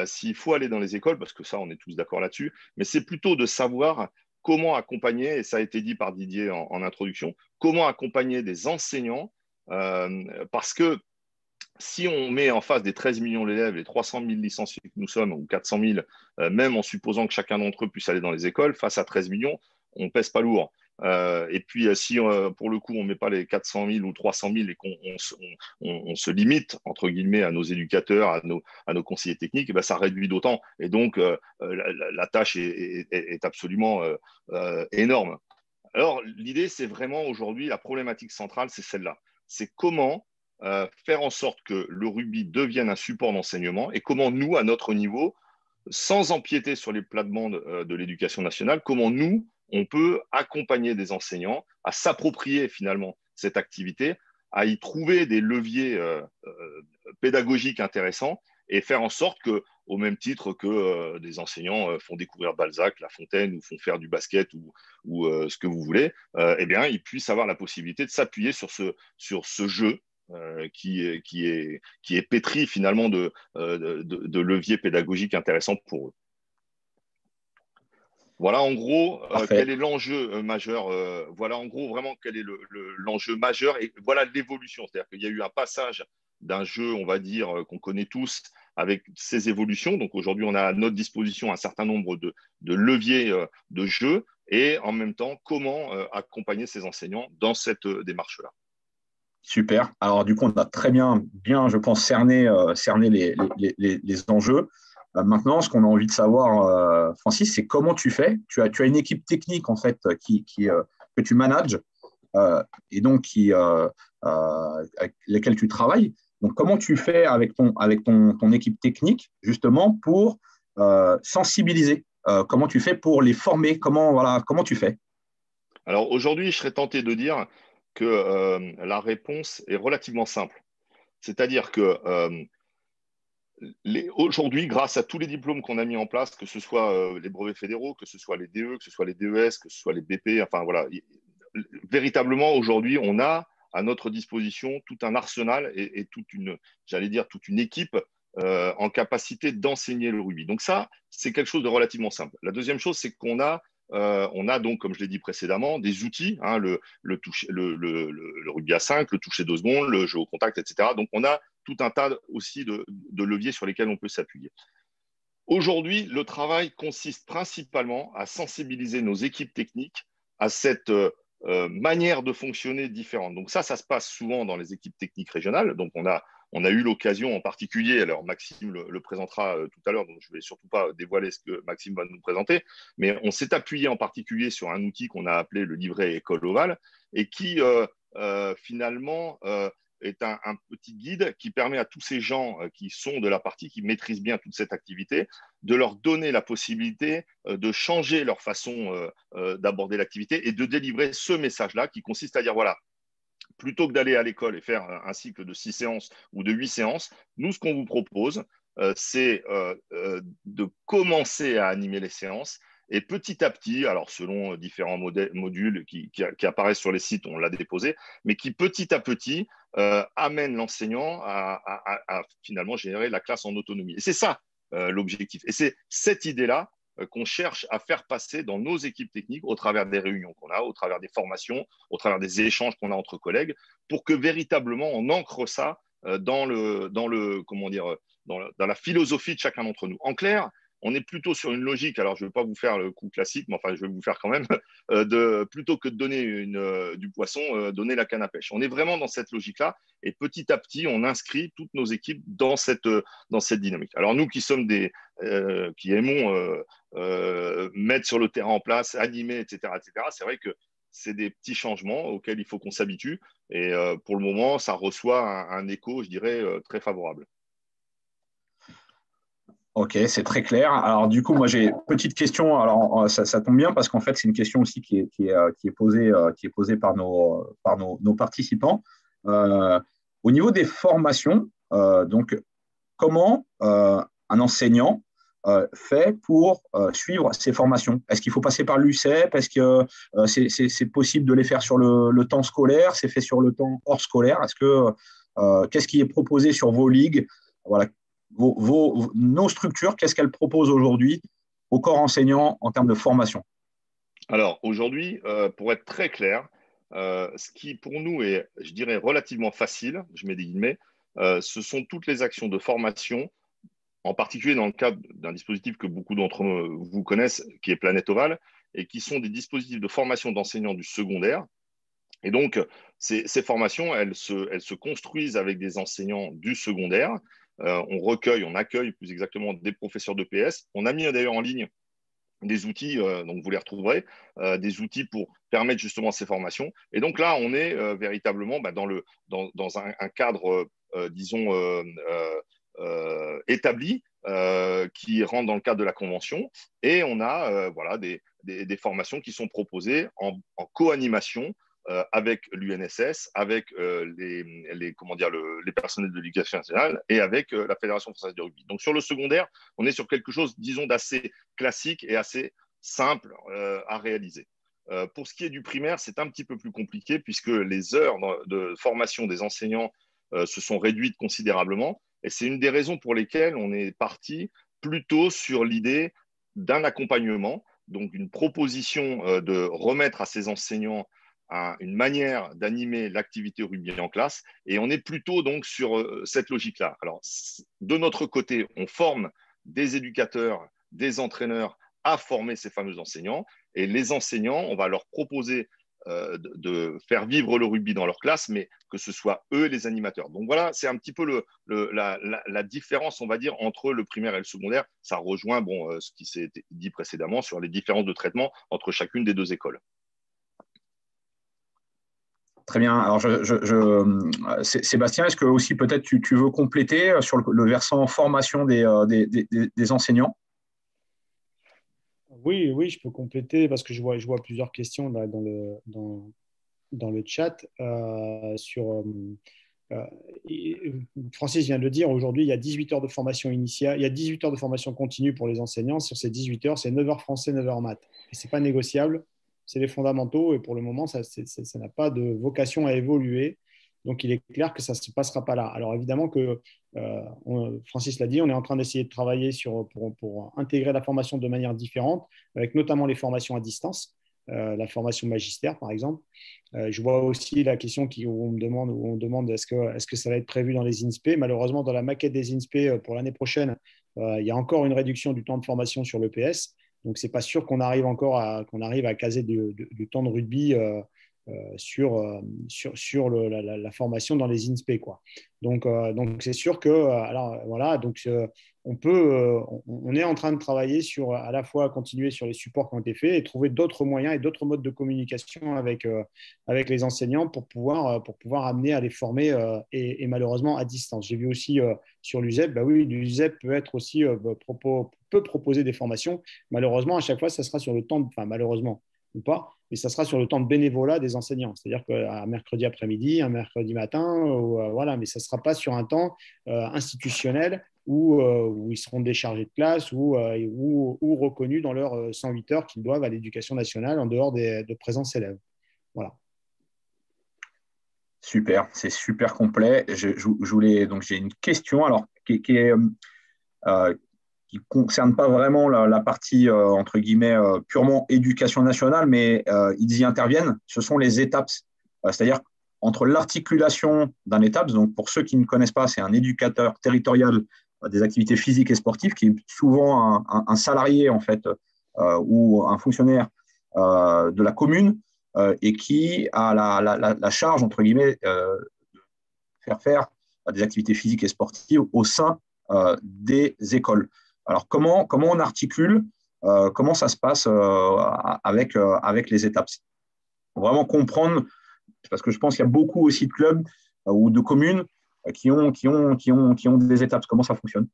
s'il faut aller dans les écoles, parce que ça, on est tous d'accord là-dessus, mais c'est plutôt de savoir comment accompagner, et ça a été dit par Didier en introduction, comment accompagner des enseignants, parce que si on met en face des 13 millions d'élèves, les 300 000 licenciés que nous sommes, ou 400 000, même en supposant que chacun d'entre eux puisse aller dans les écoles, face à 13 millions, on ne pèse pas lourd. Et puis, si pour le coup, on ne met pas les 400 000 ou 300 000 et qu'on se limite, entre guillemets, à nos éducateurs, à nos conseillers techniques, ben, ça réduit d'autant. Et donc, la tâche est absolument énorme. Alors, l'idée, c'est vraiment aujourd'hui, la problématique centrale, c'est celle-là. C'est comment faire en sorte que le rugby devienne un support d'enseignement et comment nous, à notre niveau, sans empiéter sur les plates-bandes de l'éducation nationale, comment nous, on peut accompagner des enseignants à s'approprier finalement cette activité, à y trouver des leviers pédagogiques intéressants et faire en sorte que, au même titre que des enseignants font découvrir Balzac, La Fontaine, ou font faire du basket ou ce que vous voulez, eh bien, ils puissent avoir la possibilité de s'appuyer sur ce jeu qui est pétri finalement de leviers pédagogiques intéressants pour eux. Voilà en gros quel est l'enjeu majeur. Voilà en gros vraiment quel est l'enjeu majeur et voilà l'évolution. C'est-à-dire qu'il y a eu un passage d'un jeu, on va dire, qu'on connaît tous avec ses évolutions. Donc aujourd'hui, on a à notre disposition un certain nombre de leviers de jeu et en même temps, comment accompagner ces enseignants dans cette démarche-là. Super. Alors, du coup, on a très bien je pense, cerné les enjeux. Maintenant, ce qu'on a envie de savoir, Francis, c'est comment tu fais. Tu as une équipe technique, en fait, que tu manages et donc avec lesquelles tu travailles. Donc, comment tu fais avec ton équipe technique, justement, pour sensibiliser? Comment tu fais pour les former? Comment tu fais? Alors, aujourd'hui, je serais tenté de dire que la réponse est relativement simple. C'est-à-dire que aujourd'hui, grâce à tous les diplômes qu'on a mis en place, que ce soit les brevets fédéraux, que ce soit les DE, que ce soit les DES, que ce soit les BP, enfin voilà, véritablement aujourd'hui, on a à notre disposition tout un arsenal et toute une équipe en capacité d'enseigner le rugby. Donc ça, c'est quelque chose de relativement simple. La deuxième chose, c'est qu'on a donc, comme je l'ai dit précédemment, des outils, hein, le rugby à 5, le toucher 2 secondes, le jeu au contact, etc. Donc, on a tout un tas aussi de leviers sur lesquels on peut s'appuyer. Aujourd'hui, le travail consiste principalement à sensibiliser nos équipes techniques à cette manière de fonctionner différente. Donc ça se passe souvent dans les équipes techniques régionales. Donc, on a eu l'occasion en particulier, alors Maxime le présentera tout à l'heure, donc je ne vais surtout pas dévoiler ce que Maxime va nous présenter, mais on s'est appuyé en particulier sur un outil qu'on a appelé le livret École Ovale et qui finalement est un petit guide qui permet à tous ces gens qui sont de la partie, qui maîtrisent bien toute cette activité, de leur donner la possibilité de changer leur façon d'aborder l'activité et de délivrer ce message-là qui consiste à dire voilà, plutôt que d'aller à l'école et faire un cycle de 6 séances ou de 8 séances, nous, ce qu'on vous propose, c'est de commencer à animer les séances et petit à petit, alors selon différents modules qui apparaissent sur les sites, on l'a déposé, mais qui petit à petit amènent l'enseignant à finalement gérer la classe en autonomie. Et c'est ça l'objectif. Et c'est cette idée-là qu'on cherche à faire passer dans nos équipes techniques au travers des réunions qu'on a, au travers des formations, au travers des échanges qu'on a entre collègues, pour que véritablement on ancre ça dans la philosophie de chacun d'entre nous. En clair, on est plutôt sur une logique, alors je ne vais pas vous faire le coup classique, mais enfin je vais vous faire quand même, plutôt que de donner du poisson, donner la canne à pêche. On est vraiment dans cette logique-là et petit à petit, on inscrit toutes nos équipes dans cette dynamique. Alors nous qui sommes qui aimons mettre sur le terrain en place, animer, etc., c'est vrai que c'est des petits changements auxquels il faut qu'on s'habitue et pour le moment, ça reçoit un écho, je dirais, très favorable. Ok, c'est très clair. Alors, du coup, moi, j'ai une petite question. Alors, ça tombe bien parce qu'en fait, c'est une question aussi qui est posée par nos participants. Au niveau des formations, donc, comment un enseignant fait pour suivre ces formations? Est-ce qu'il faut passer par l'UCEP? Est-ce que c'est possible de les faire sur le temps scolaire? C'est fait sur le temps hors scolaire? Qu'est-ce qui est proposé sur vos ligues? Voilà, nos structures, qu'est-ce qu'elles proposent aujourd'hui au corps enseignant en termes de formation? Alors aujourd'hui, pour être très clair, ce qui pour nous est, je dirais, relativement facile, je mets des guillemets, ce sont toutes les actions de formation, en particulier dans le cadre d'un dispositif que beaucoup d'entre vous connaissent, qui est Planète Oval, et qui sont des dispositifs de formation d'enseignants du secondaire. Et donc, ces formations, elles se construisent avec des enseignants du secondaire. On accueille plus exactement des professeurs de PS. On a mis d'ailleurs en ligne des outils, donc vous les retrouverez, des outils pour permettre justement ces formations. Et donc là, on est véritablement dans un cadre, disons, établi, qui rentre dans le cadre de la convention. Et on a voilà, des formations qui sont proposées en co-animation avec l'UNSS, avec les personnels de l'éducation nationale et avec la Fédération française de rugby. Donc sur le secondaire, on est sur quelque chose, disons, d'assez classique et assez simple à réaliser. Pour ce qui est du primaire, c'est un petit peu plus compliqué puisque les heures de formation des enseignants se sont réduites considérablement. Et c'est une des raisons pour lesquelles on est parti plutôt sur l'idée d'un accompagnement, donc une proposition de remettre à ces enseignants une manière d'animer l'activité rugby en classe. Et on est plutôt donc sur cette logique-là. Alors, de notre côté, on forme des éducateurs, des entraîneurs à former ces fameux enseignants. Et les enseignants, on va leur proposer de faire vivre le rugby dans leur classe, mais que ce soit eux les animateurs. Donc voilà, c'est un petit peu la différence, on va dire, entre le primaire et le secondaire. Ça rejoint ce qui s'est dit précédemment sur les différences de traitement entre chacune des deux écoles. Très bien. Alors, Sébastien, est-ce que aussi peut-être tu veux compléter sur le versant formation des enseignants? Oui, oui, je peux compléter parce que je vois plusieurs questions là, dans le chat Francis vient de le dire, aujourd'hui, il y a 18 heures de formation initiale, il y a 18 heures de formation continue pour les enseignants. Sur ces 18 heures, c'est 9 heures français, 9 heures maths. Et ce n'est pas négociable, c'est les fondamentaux. Et pour le moment, ça n'a pas de vocation à évoluer. Donc, il est clair que ça ne se passera pas là. Alors, évidemment que, Francis l'a dit, on est en train d'essayer de travailler pour intégrer la formation de manière différente, avec notamment les formations à distance, la formation magistère, par exemple. Je vois aussi la question où on me demande est-ce que ça va être prévu dans les INSPE. Malheureusement, dans la maquette des INSPE pour l'année prochaine, il y a encore une réduction du temps de formation sur l'EPS. Donc, ce n'est pas sûr qu'on arrive à caser du temps de rugby sur la formation dans les INSPE, quoi. Donc c'est sûr que alors voilà, donc on est en train de travailler sur à la fois continuer sur les supports qui ont été faits et trouver d'autres moyens et d'autres modes de communication avec les enseignants pour pouvoir amener à les former et malheureusement à distance. J'ai vu aussi sur l'USEP, bah oui, l'USEP peut être aussi peut proposer des formations. Malheureusement, à chaque fois, ça sera sur le temps, enfin malheureusement ou pas, mais ça sera sur le temps de bénévolat des enseignants. C'est-à-dire qu'un mercredi après-midi, un mercredi matin, voilà, mais ça ne sera pas sur un temps institutionnel où ils seront déchargés de classe ou reconnus dans leurs 108 heures qu'ils doivent à l'éducation nationale en dehors de présence élève. Voilà. Super, c'est super complet. Donc j'ai une question alors qui concerne pas vraiment la partie entre guillemets purement éducation nationale, mais ils y interviennent. Ce sont les étapes, c'est-à-dire entre l'articulation d'un étape. Donc pour ceux qui ne connaissent pas, c'est un éducateur territorial des activités physiques et sportives qui est souvent un salarié en fait ou un fonctionnaire de la commune et qui a la charge entre guillemets de faire des activités physiques et sportives au sein des écoles. Alors, comment on articule, comment ça se passe avec les étapes? Faut vraiment comprendre, parce que je pense qu'il y a beaucoup aussi de clubs ou de communes qui ont des étapes. Comment ça fonctionne?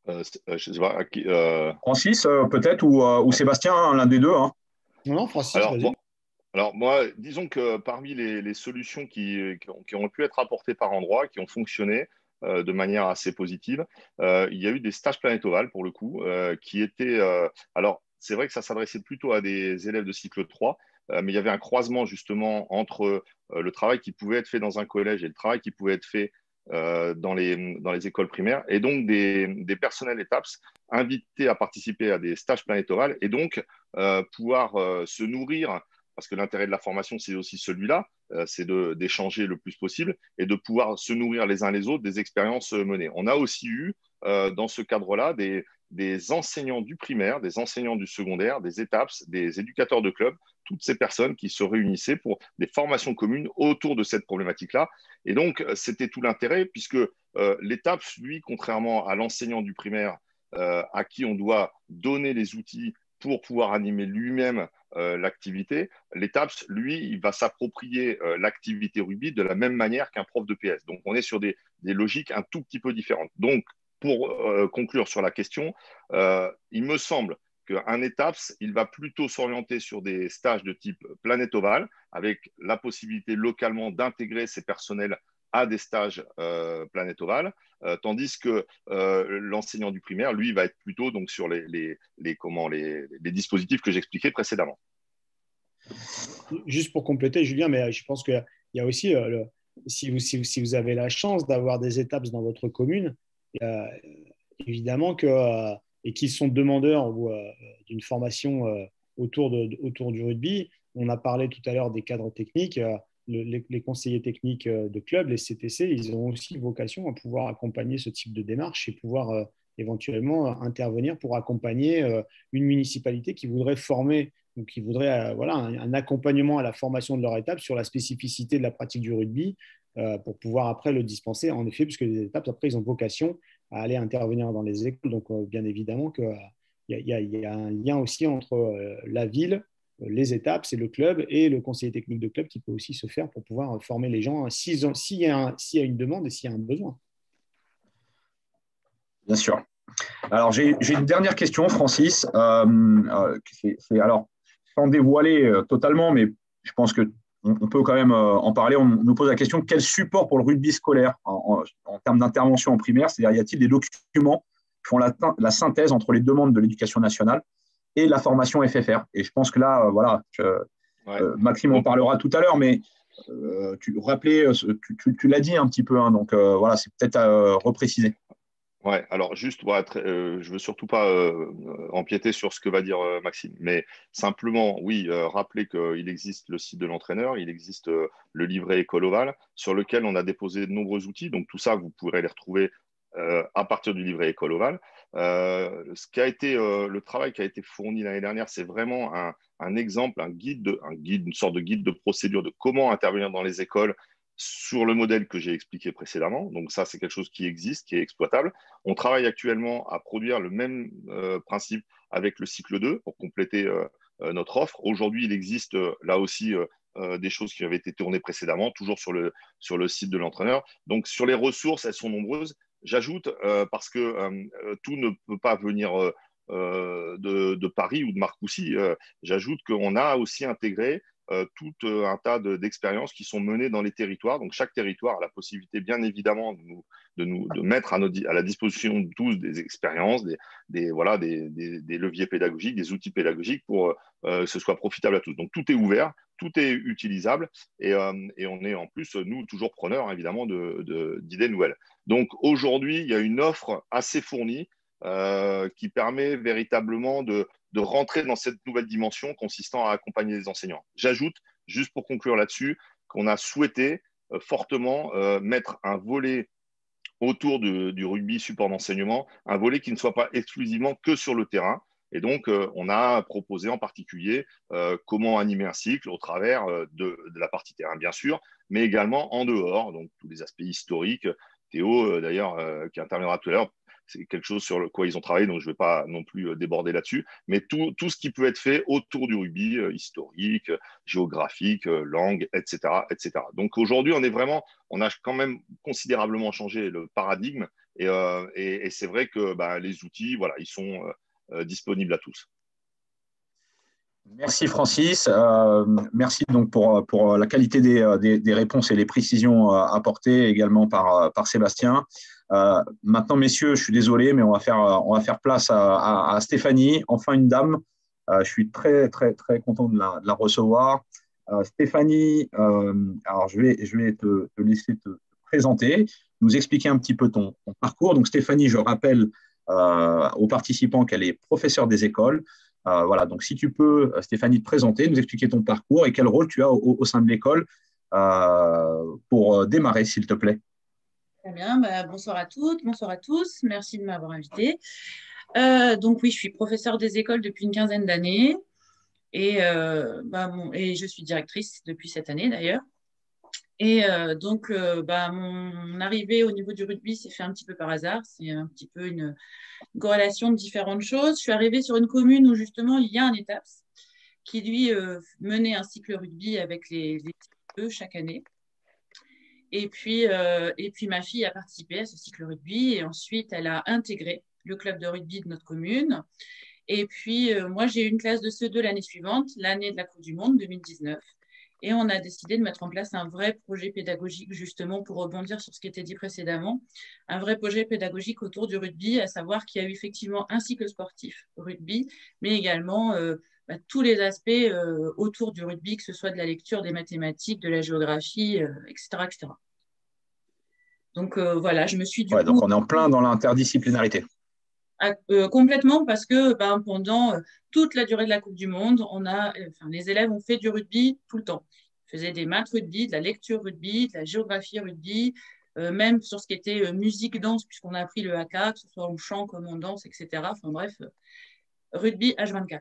Je sais pas, Francis, peut-être, ou Sébastien, l'un des deux. Hein. Non, Francis, vas-y. Alors moi, disons que parmi les solutions qui ont pu être apportées par endroit, qui ont fonctionné, de manière assez positive. Il y a eu des stages planétovales, pour le coup, qui étaient… alors, c'est vrai que ça s'adressait plutôt à des élèves de cycle 3, mais il y avait un croisement justement entre le travail qui pouvait être fait dans un collège et le travail qui pouvait être fait dans les écoles primaires, et donc des personnels ETAPS invités à participer à des stages planétovales et donc pouvoir se nourrir, parce que l'intérêt de la formation, c'est aussi celui-là, c'est d'échanger le plus possible et de pouvoir se nourrir les uns les autres des expériences menées. On a aussi eu, dans ce cadre-là, des enseignants du primaire, des enseignants du secondaire, des ETAPS, des éducateurs de club, toutes ces personnes qui se réunissaient pour des formations communes autour de cette problématique-là. Et donc, c'était tout l'intérêt, puisque l'ETAPS, lui, contrairement à l'enseignant du primaire, à qui on doit donner les outils pour pouvoir animer lui-même l'activité, l'ETAPS, lui, il va s'approprier l'activité rugby de la même manière qu'un prof de PS. Donc, on est sur des logiques un tout petit peu différentes. Donc, pour conclure sur la question, il me semble qu'un ETAPS, il va plutôt s'orienter sur des stages de type Planète Ovale, avec la possibilité localement d'intégrer ces personnels à des stages Planète Ovale, tandis que l'enseignant du primaire, lui, va être plutôt donc, sur les dispositifs que j'expliquais précédemment. Juste pour compléter, Julien, mais je pense qu'il y a aussi, si vous avez la chance d'avoir des étapes dans votre commune, évidemment que, et qui sont demandeurs d'une formation autour du rugby. On a parlé tout à l'heure des cadres techniques. Les conseillers techniques de club, les CTC, ils ont aussi vocation à pouvoir accompagner ce type de démarche et pouvoir éventuellement intervenir pour accompagner une municipalité qui voudrait former, donc qui voudrait voilà, un accompagnement à la formation de leur étape sur la spécificité de la pratique du rugby pour pouvoir après le dispenser, en effet, puisque les étapes, après, ils ont vocation à aller intervenir dans les écoles. Donc, bien évidemment qu'il y a un lien aussi entre la ville, les étapes, c'est le club et le conseiller technique de club qui peut aussi se faire pour pouvoir former les gens s'il y a une demande et s'il y a un besoin. Bien sûr. Alors, j'ai une dernière question, Francis. Alors, sans dévoiler totalement, mais je pense qu'on peut quand même en parler. On nous pose la question, quel support pour le rugby scolaire en termes d'intervention en primaire? C'est-à-dire, y a-t-il des documents qui font la synthèse entre les demandes de l'éducation nationale et la formation FFR? Et je pense que là, voilà, Maxime en parlera tout à l'heure, mais tu l'as dit un petit peu, hein, donc voilà, c'est peut-être à repréciser. Ouais, alors juste, je veux surtout pas empiéter sur ce que va dire Maxime, mais simplement, oui, rappeler qu'il existe le site de l'entraîneur, il existe le livret École Ovale, sur lequel on a déposé de nombreux outils. Donc tout ça, vous pourrez les retrouver à partir du livret École Ovale. Le travail qui a été fourni l'année dernière, c'est vraiment un exemple, une sorte de guide de procédure de comment intervenir dans les écoles sur le modèle que j'ai expliqué précédemment. Donc ça, c'est quelque chose qui existe, qui est exploitable. On travaille actuellement à produire le même principe avec le cycle 2 pour compléter notre offre. Aujourd'hui, il existe là aussi des choses qui avaient été tournées précédemment, toujours sur le site de l'entraîneur. Donc sur les ressources, elles sont nombreuses. J'ajoute, parce que tout ne peut pas venir de Paris ou de Marcoussis, j'ajoute qu'on a aussi intégré tout un tas d'expériences qui sont menées dans les territoires. Donc, chaque territoire a la possibilité, bien évidemment, de mettre à la disposition de tous des expériences, des leviers pédagogiques, des outils pédagogiques pour que ce soit profitable à tous. Donc, tout est ouvert, tout est utilisable et on est en plus, nous, toujours preneurs, évidemment, d'idées nouvelles. Donc, aujourd'hui, il y a une offre assez fournie qui permet véritablement de rentrer dans cette nouvelle dimension consistant à accompagner les enseignants. J'ajoute, juste pour conclure là-dessus, qu'on a souhaité fortement mettre un volet autour du rugby support d'enseignement, un volet qui ne soit pas exclusivement que sur le terrain. Et donc, on a proposé en particulier comment animer un cycle au travers de la partie terrain, bien sûr, mais également en dehors, donc tous les aspects historiques. Théo, d'ailleurs, qui interviendra tout à l'heure, c'est quelque chose sur quoi ils ont travaillé, donc je ne vais pas non plus déborder là-dessus, mais tout ce qui peut être fait autour du rugby, historique, géographique, langue, etc., etc. Donc aujourd'hui, on a quand même considérablement changé le paradigme, et c'est vrai que les outils, voilà, ils sont disponibles à tous. Merci Francis. Merci donc pour la qualité des réponses et les précisions apportées également par Sébastien. Maintenant, messieurs, je suis désolé, mais on va faire place à Stéphanie, enfin une dame. Je suis très, très, très content de la recevoir. Stéphanie, alors je vais te laisser te présenter, nous expliquer un petit peu ton parcours. Donc Stéphanie, je rappelle aux participants qu'elle est professeure des écoles. Voilà, donc si tu peux, Stéphanie, te présenter, nous expliquer ton parcours et quel rôle tu as au sein de l'école pour démarrer, s'il te plaît. Très bien, bonsoir à toutes, bonsoir à tous, merci de m'avoir invité. Donc oui, je suis professeure des écoles depuis une quinzaine d'années et je suis directrice depuis cette année d'ailleurs. Et mon arrivée au niveau du rugby s'est fait un petit peu par hasard, c'est un petit peu une corrélation de différentes choses. Je suis arrivée sur une commune où justement il y a un ETAPS qui lui menait un cycle rugby avec les petits chaque année. Et puis ma fille a participé à ce cycle rugby et ensuite elle a intégré le club de rugby de notre commune. Et puis moi j'ai eu une classe de CE2 l'année suivante, l'année de la Coupe du Monde 2019. Et on a décidé de mettre en place un vrai projet pédagogique, justement, pour rebondir sur ce qui était dit précédemment, un vrai projet pédagogique autour du rugby, à savoir qu'il y a eu effectivement un cycle sportif rugby, mais également tous les aspects autour du rugby, que ce soit de la lecture, des mathématiques, de la géographie, etc., etc. Donc voilà, je me suis du coup… Donc on est en plein dans l'interdisciplinarité. Complètement, parce que pendant toute la durée de la Coupe du Monde, les élèves ont fait du rugby tout le temps. Ils faisaient des maths rugby, de la lecture rugby, de la géographie rugby, même sur ce qui était musique-danse, puisqu'on a appris le haka, que ce soit en chant comme en danse, etc. Enfin bref, rugby H24.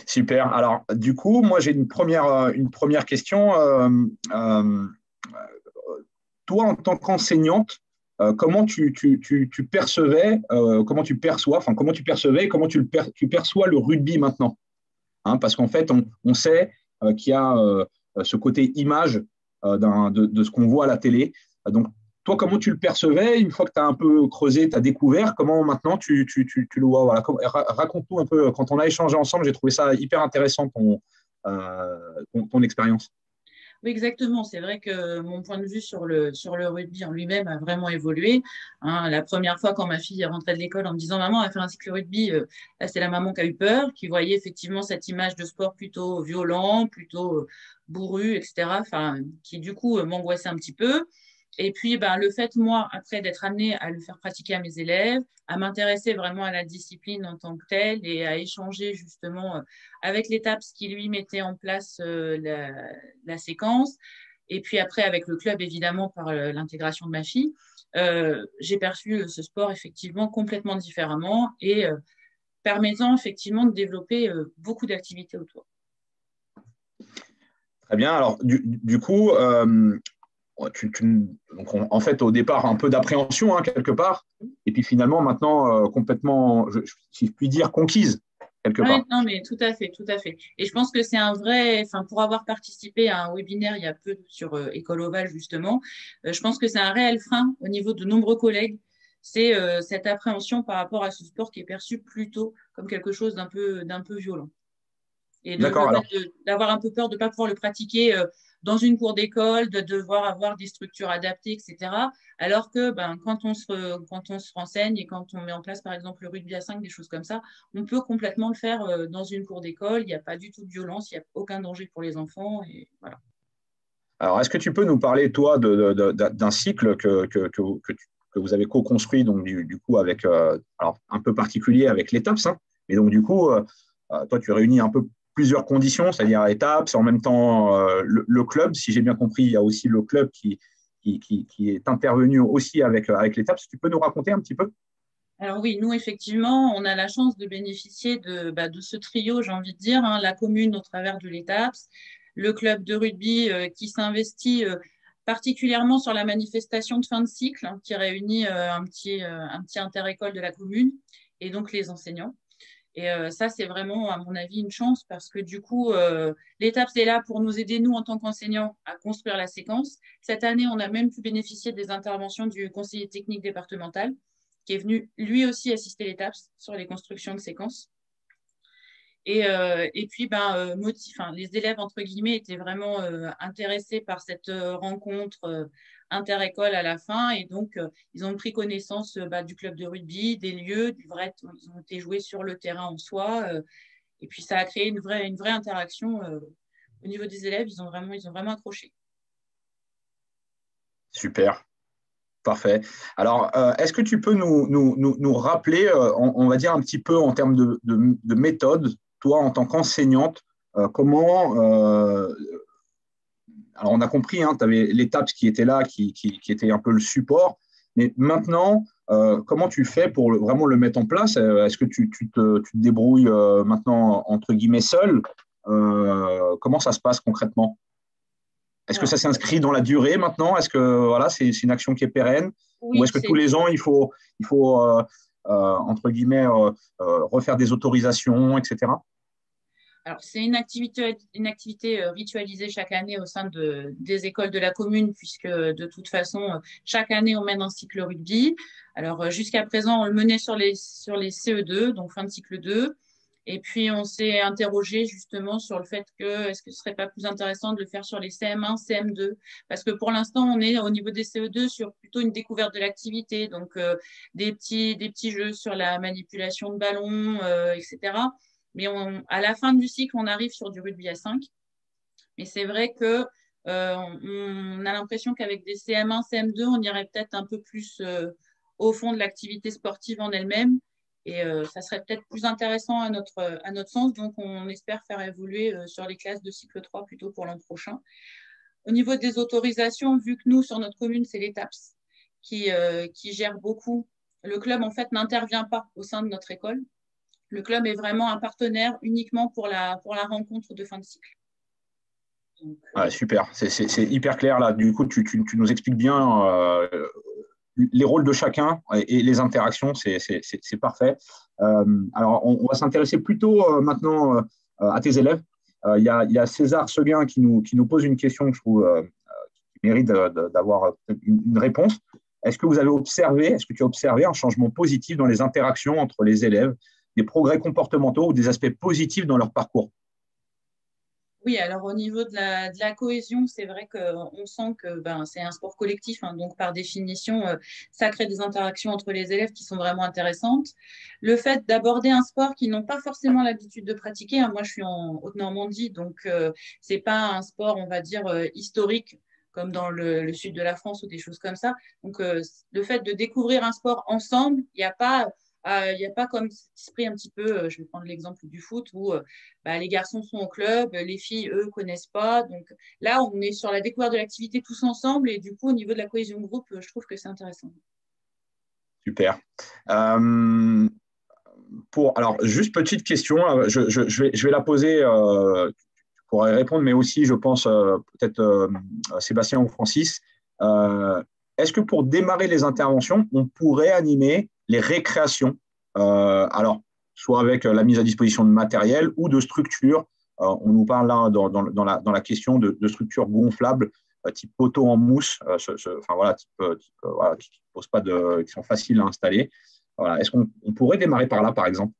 Super. Alors, du coup, moi, j'ai une première question. Toi, en tant qu'enseignante, comment tu percevais, comment tu perçois, enfin, comment tu percevais et comment tu perçois le rugby maintenant, hein, parce qu'en fait, on sait qu'il y a ce côté image de ce qu'on voit à la télé. Donc, toi, comment tu le percevais une fois que tu as un peu creusé, tu as découvert, comment maintenant tu le vois, voilà. Raconte-nous un peu, quand on a échangé ensemble, j'ai trouvé ça hyper intéressant, ton expérience. Oui, exactement. C'est vrai que mon point de vue sur le rugby en lui-même a vraiment évolué. Hein, la première fois, quand ma fille est rentrée de l'école en me disant « Maman, on va faire un cycle rugby », là, c'est la maman qui a eu peur, qui voyait effectivement cette image de sport plutôt violent, plutôt bourru, etc., qui du coup m'angoissait un petit peu. Et puis, le fait, moi, après, d'être amenée à le faire pratiquer à mes élèves, à m'intéresser vraiment à la discipline en tant que telle et à échanger justement avec l'ETAPS qui, lui, mettait en place la séquence. Et puis après, avec le club, évidemment, par l'intégration de ma fille, j'ai perçu ce sport effectivement complètement différemment et permettant effectivement de développer beaucoup d'activités autour. Très bien. Alors, du coup, donc en fait, au départ, un peu d'appréhension, hein, quelque part, et puis finalement, maintenant, complètement, si je puis dire, conquise, quelque part. Oui, non, mais tout à fait, tout à fait. Et je pense que c'est un vrai, pour avoir participé à un webinaire il y a peu sur École Oval, justement, je pense que c'est un réel frein au niveau de nombreux collègues. C'est cette appréhension par rapport à ce sport qui est perçu plutôt comme quelque chose d'un peu violent. Et d'avoir un peu peur de ne pas pouvoir le pratiquer dans une cour d'école, de devoir avoir des structures adaptées, etc. Alors que quand on se renseigne et quand on met en place, par exemple, le rugby à 5, des choses comme ça, on peut complètement le faire dans une cour d'école. Il n'y a pas du tout de violence, il n'y a aucun danger pour les enfants. Et voilà. Alors, est-ce que tu peux nous parler, toi, d'un cycle que vous avez co-construit, donc du coup, avec, alors, un peu particulier avec l'ETAPS, hein, et donc, du coup, toi, tu réunis un peu plusieurs conditions, c'est-à-dire ETAPS, en même temps le club. Si j'ai bien compris, il y a aussi le club qui est intervenu aussi avec l'ETAPS. Tu peux nous raconter un petit peu? Alors oui, nous, effectivement, on a la chance de bénéficier de ce trio, j'ai envie de dire, hein, la commune au travers de l'ETAPS, le club de rugby qui s'investit particulièrement sur la manifestation de fin de cycle, hein, qui réunit un petit inter-école de la commune et donc les enseignants. Et ça, c'est vraiment, à mon avis, une chance parce que du coup, l'ETAPS est là pour nous aider, nous, en tant qu'enseignants, à construire la séquence. Cette année, on a même pu bénéficier des interventions du conseiller technique départemental qui est venu lui aussi assister l'ETAPS sur les constructions de séquences. Et puis, les élèves, entre guillemets, étaient vraiment intéressés par cette rencontre inter-école à la fin. Et donc, ils ont pris connaissance du club de rugby, des lieux, ils ont été joués sur le terrain en soi. Et puis, ça a créé une vraie interaction. Au niveau des élèves, ils ont vraiment accroché. Super. Parfait. Alors, est-ce que tu peux nous rappeler, on va dire un petit peu en termes de méthode, toi en tant qu'enseignante, comment, alors on a compris, hein, tu avais l'étape qui était là, qui était un peu le support, mais maintenant, comment tu fais pour vraiment le mettre en place? Est-ce que tu te débrouilles maintenant, entre guillemets, seul? Comment ça se passe concrètement? Est-ce que ça s'inscrit dans la durée maintenant? Est-ce que voilà, c'est une action qui est pérenne? Oui, Ou est-ce que tous les ans, il faut entre guillemets, refaire des autorisations, etc.? Alors, c'est une activité ritualisée chaque année au sein des écoles de la commune, puisque de toute façon, chaque année, on mène un cycle rugby. Alors, jusqu'à présent, on le menait sur les CE2, donc fin de cycle 2. Et puis, on s'est interrogé justement sur le fait est-ce que ce serait pas plus intéressant de le faire sur les CM1, CM2? Parce que pour l'instant, on est au niveau des CE2 sur plutôt une découverte de l'activité, donc des petits jeux sur la manipulation de ballons, etc. Mais à la fin du cycle, on arrive sur du rugby à 5. Mais c'est vrai que on a l'impression qu'avec des CM1, CM2, on irait peut-être un peu plus au fond de l'activité sportive en elle-même. Et ça serait peut-être plus intéressant à notre sens. Donc, on espère faire évoluer sur les classes de cycle 3 plutôt pour l'an prochain. Au niveau des autorisations, vu que nous, sur notre commune, c'est l'ETAPS qui gère beaucoup, le club, en fait, n'intervient pas au sein de notre école. Le club est vraiment un partenaire uniquement pour la rencontre de fin de cycle. Donc, super, c'est hyper clair là. Du coup, tu nous expliques bien les rôles de chacun et les interactions, c'est parfait. Alors, on va s'intéresser plutôt maintenant à tes élèves. Il y a César Seguin qui nous pose une question que je trouve qui mérite d'avoir une réponse. Est-ce que tu as observé un changement positif dans les interactions entre les élèves, des progrès comportementaux ou des aspects positifs dans leur parcours? Oui, alors au niveau de la cohésion, c'est vrai qu'on sent que c'est un sport collectif, hein, donc par définition, ça crée des interactions entre les élèves qui sont vraiment intéressantes. Le fait d'aborder un sport qu'ils n'ont pas forcément l'habitude de pratiquer, hein, moi je suis en Haute-Normandie, donc c'est pas un sport, on va dire, historique comme dans le sud de la France ou des choses comme ça. Donc le fait de découvrir un sport ensemble, il n'y a pas comme cet esprit un petit peu, je vais prendre l'exemple du foot, où les garçons sont au club, les filles, eux, ne connaissent pas. Donc là, on est sur la découverte de l'activité tous ensemble. Et du coup, au niveau de la cohésion de groupe, je trouve que c'est intéressant. Super. Alors, juste petite question, je vais la poser, tu pourrais répondre, mais aussi, je pense, peut-être Sébastien ou Francis. Est-ce que pour démarrer les interventions, on pourrait animer les récréations, alors, soit avec la mise à disposition de matériel ou de structures? On nous parle là dans la question de structures gonflables, type poteau en mousse, qui posent pas qui sont faciles à installer. Voilà. Est-ce qu'on pourrait démarrer par là, par exemple?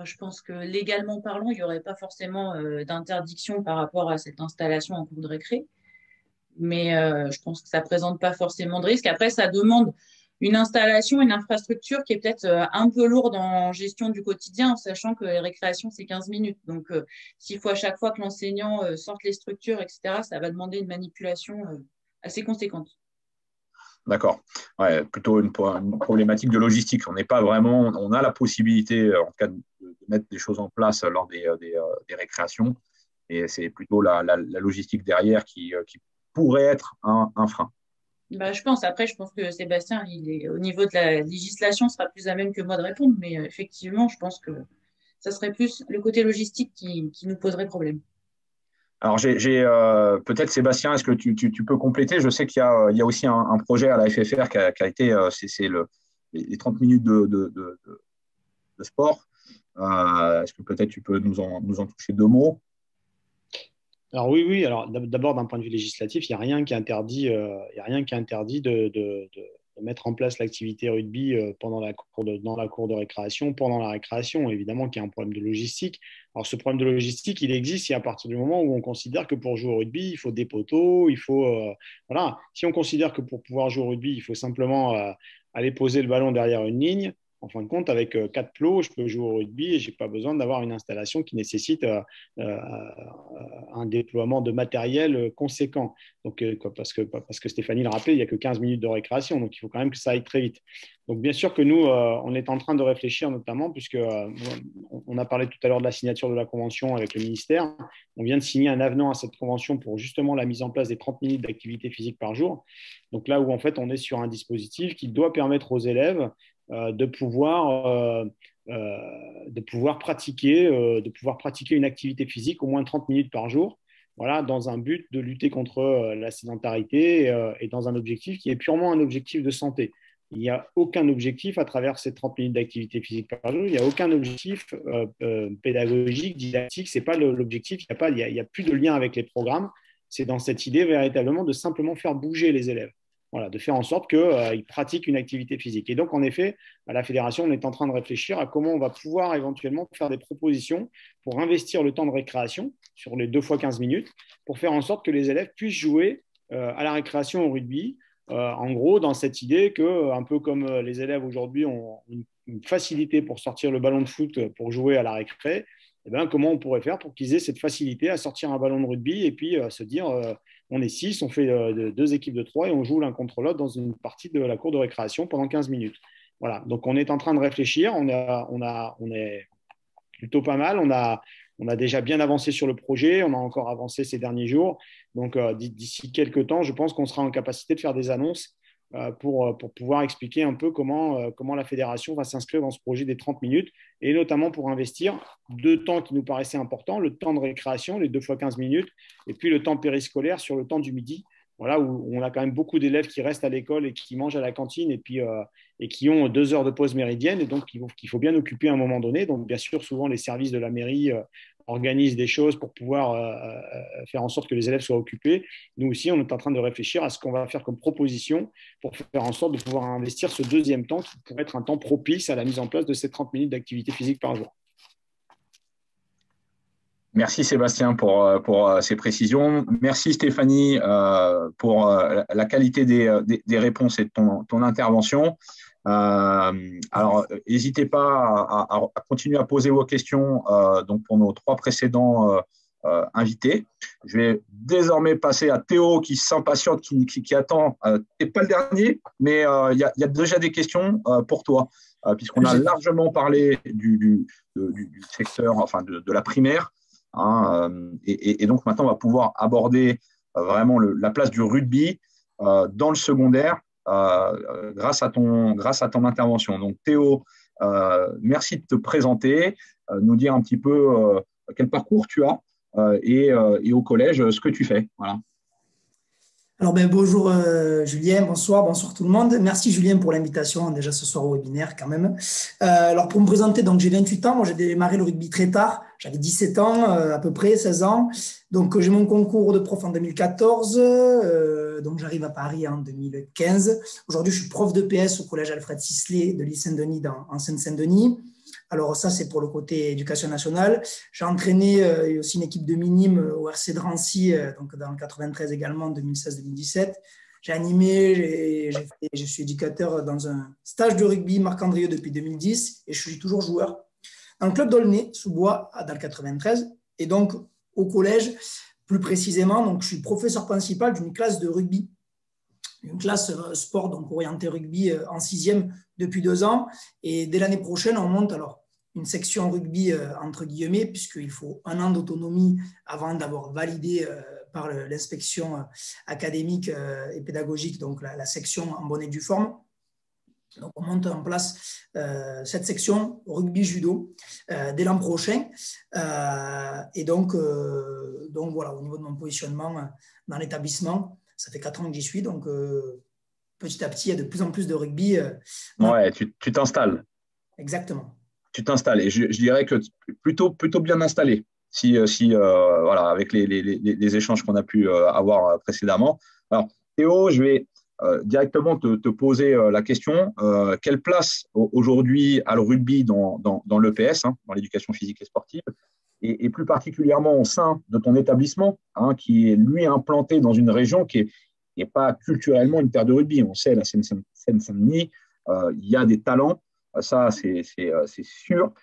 Je pense que légalement parlant, il n'y aurait pas forcément d'interdiction par rapport à cette installation en cours de récré. Mais je pense que ça ne présente pas forcément de risque. Après, ça demande une installation, une infrastructure qui est peut-être un peu lourde en gestion du quotidien, en sachant que les récréations, c'est 15 minutes. Donc, s'il faut à chaque fois que l'enseignant sorte les structures, etc., ça va demander une manipulation assez conséquente. D'accord. Ouais, plutôt une problématique de logistique. On a la possibilité, en tout cas, de mettre des choses en place lors des récréations, et c'est plutôt la logistique derrière qui pourrait être un frein. Je pense que Sébastien, au niveau de la législation, sera plus à même que moi de répondre, mais effectivement, je pense que ça serait plus le côté logistique qui nous poserait problème. Alors, j'ai peut-être Sébastien, est-ce que tu peux compléter? Je sais qu'il y a aussi un projet à la FFR qui a été, c'est les 30 minutes de sport. Est-ce que peut-être tu peux nous en toucher deux mots? Alors oui. Alors d'abord, d'un point de vue législatif, il n'y a rien qui interdit, mettre en place l'activité rugby dans la cour de récréation, pendant la récréation, évidemment qu'il y a un problème de logistique. Alors ce problème de logistique, il existe à partir du moment où on considère que pour jouer au rugby, il faut des poteaux, il faut… voilà. Si on considère que pour pouvoir jouer au rugby, il faut simplement aller poser le ballon derrière une ligne, en fin de compte, avec 4 plots, je peux jouer au rugby et je n'ai pas besoin d'avoir une installation qui nécessite un déploiement de matériel conséquent. Donc, parce que Stéphanie le rappelait, il n'y a que 15 minutes de récréation, donc il faut quand même que ça aille très vite. Donc, bien sûr que nous, on est en train de réfléchir notamment, puisque on a parlé tout à l'heure de la signature de la convention avec le ministère. On vient de signer un avenant à cette convention pour justement la mise en place des 30 minutes d'activité physique par jour. Donc là où, en fait, on est sur un dispositif qui doit permettre aux élèves de pouvoir pratiquer une activité physique au moins 30 minutes par jour, voilà, dans un but de lutter contre la sédentarité et dans un objectif qui est purement un objectif de santé. Il n'y a aucun objectif à travers ces 30 minutes d'activité physique par jour, il n'y a aucun objectif pédagogique, didactique, ce n'est pas l'objectif, il n'y a plus de lien avec les programmes, c'est dans cette idée véritablement de simplement faire bouger les élèves. Voilà, de faire en sorte qu'ils pratiquent une activité physique. Et donc, en effet, à la fédération, on est en train de réfléchir à comment on va pouvoir éventuellement faire des propositions pour investir le temps de récréation sur les 2 fois 15 minutes, pour faire en sorte que les élèves puissent jouer à la récréation au rugby. En gros, dans cette idée que, un peu comme les élèves aujourd'hui ont une facilité pour sortir le ballon de foot pour jouer à la récré, eh bien, comment on pourrait faire pour qu'ils aient cette facilité à sortir un ballon de rugby et puis se dire on est 6, on fait 2 équipes de 3 et on joue l'un contre l'autre dans une partie de la cour de récréation pendant 15 minutes. Voilà, donc on est en train de réfléchir, on est plutôt pas mal, on a déjà bien avancé sur le projet, on a encore avancé ces derniers jours, donc d'ici quelques temps, je pense qu'on sera en capacité de faire des annonces pour pouvoir expliquer un peu comment la fédération va s'inscrire dans ce projet des 30 minutes et notamment pour investir 2 temps qui nous paraissaient importants, le temps de récréation, les 2 fois 15 minutes, et puis le temps périscolaire sur le temps du midi, voilà, où on a quand même beaucoup d'élèves qui restent à l'école et qui mangent à la cantine et qui ont 2 heures de pause méridienne et donc qu'il faut bien occuper à un moment donné. Donc, bien sûr, souvent, les services de la mairie organisent des choses pour pouvoir faire en sorte que les élèves soient occupés. Nous aussi, on est en train de réfléchir à ce qu'on va faire comme proposition pour faire en sorte de pouvoir investir ce 2e temps qui pourrait être un temps propice à la mise en place de ces 30 minutes d'activité physique par jour. Merci Sébastien pour ces précisions. Merci Stéphanie pour la qualité des réponses et de ton intervention. Alors, n'hésitez pas à continuer à poser vos questions donc pour nos 3 précédents invités. Je vais désormais passer à Théo qui s'impatiente, qui attend. Tu n'es pas le dernier, mais il y a déjà des questions pour toi, puisqu'on a largement parlé du secteur, enfin de la primaire. Et donc maintenant, on va pouvoir aborder vraiment la place du rugby dans le secondaire grâce à ton intervention. Donc Théo, merci de te présenter, nous dire un petit peu quel parcours tu as et au collège ce que tu fais. Voilà. Alors, bonjour Julien, bonsoir tout le monde. Merci Julien pour l'invitation déjà ce soir au webinaire quand même. Alors pour me présenter, donc j'ai 28 ans, moi j'ai démarré le rugby très tard, j'avais 17 ans à peu près, 16 ans. Donc j'ai mon concours de prof en 2014, donc j'arrive à Paris en 2015. Aujourd'hui je suis prof de PS au collège Alfred Sisley de l'île Saint-Denis en Seine-Saint-Denis. Alors ça, c'est pour le côté éducation nationale. J'ai entraîné aussi une équipe de minimes au RC de Rancy, donc dans le 93 également, 2016-2017. J'ai animé, je suis éducateur dans un stage de rugby Marc-Andrieux depuis 2010 et je suis toujours joueur dans le club d'Aulnay, sous Bois, dans le 93. Et donc, au collège, plus précisément, donc, je suis professeur principal d'une classe de rugby. Une classe sport donc orientée rugby en 6e depuis 2 ans. Et dès l'année prochaine, on monte alors une section rugby entre guillemets, puisqu'il faut 1 an d'autonomie avant d'avoir validé par l'inspection académique et pédagogique donc la section en bonne et due forme. Donc, on monte en place cette section rugby-judo dès l'an prochain. Et donc voilà, au niveau de mon positionnement dans l'établissement, ça fait 4 ans que j'y suis, donc petit à petit, il y a de plus en plus de rugby. Ouais, tu t'installes. Exactement. Tu t'installes et je dirais que plutôt bien installé, si voilà, avec les échanges qu'on a pu avoir précédemment. Alors, Théo, je vais directement te poser la question, quelle place aujourd'hui a le rugby dans l'EPS, dans l'éducation physique et sportive, et plus particulièrement au sein de ton établissement, qui est lui implanté dans une région qui n'est pas culturellement une terre de rugby. On sait, la Seine-Saint-Denis, il y a des talents, ça c'est sûr,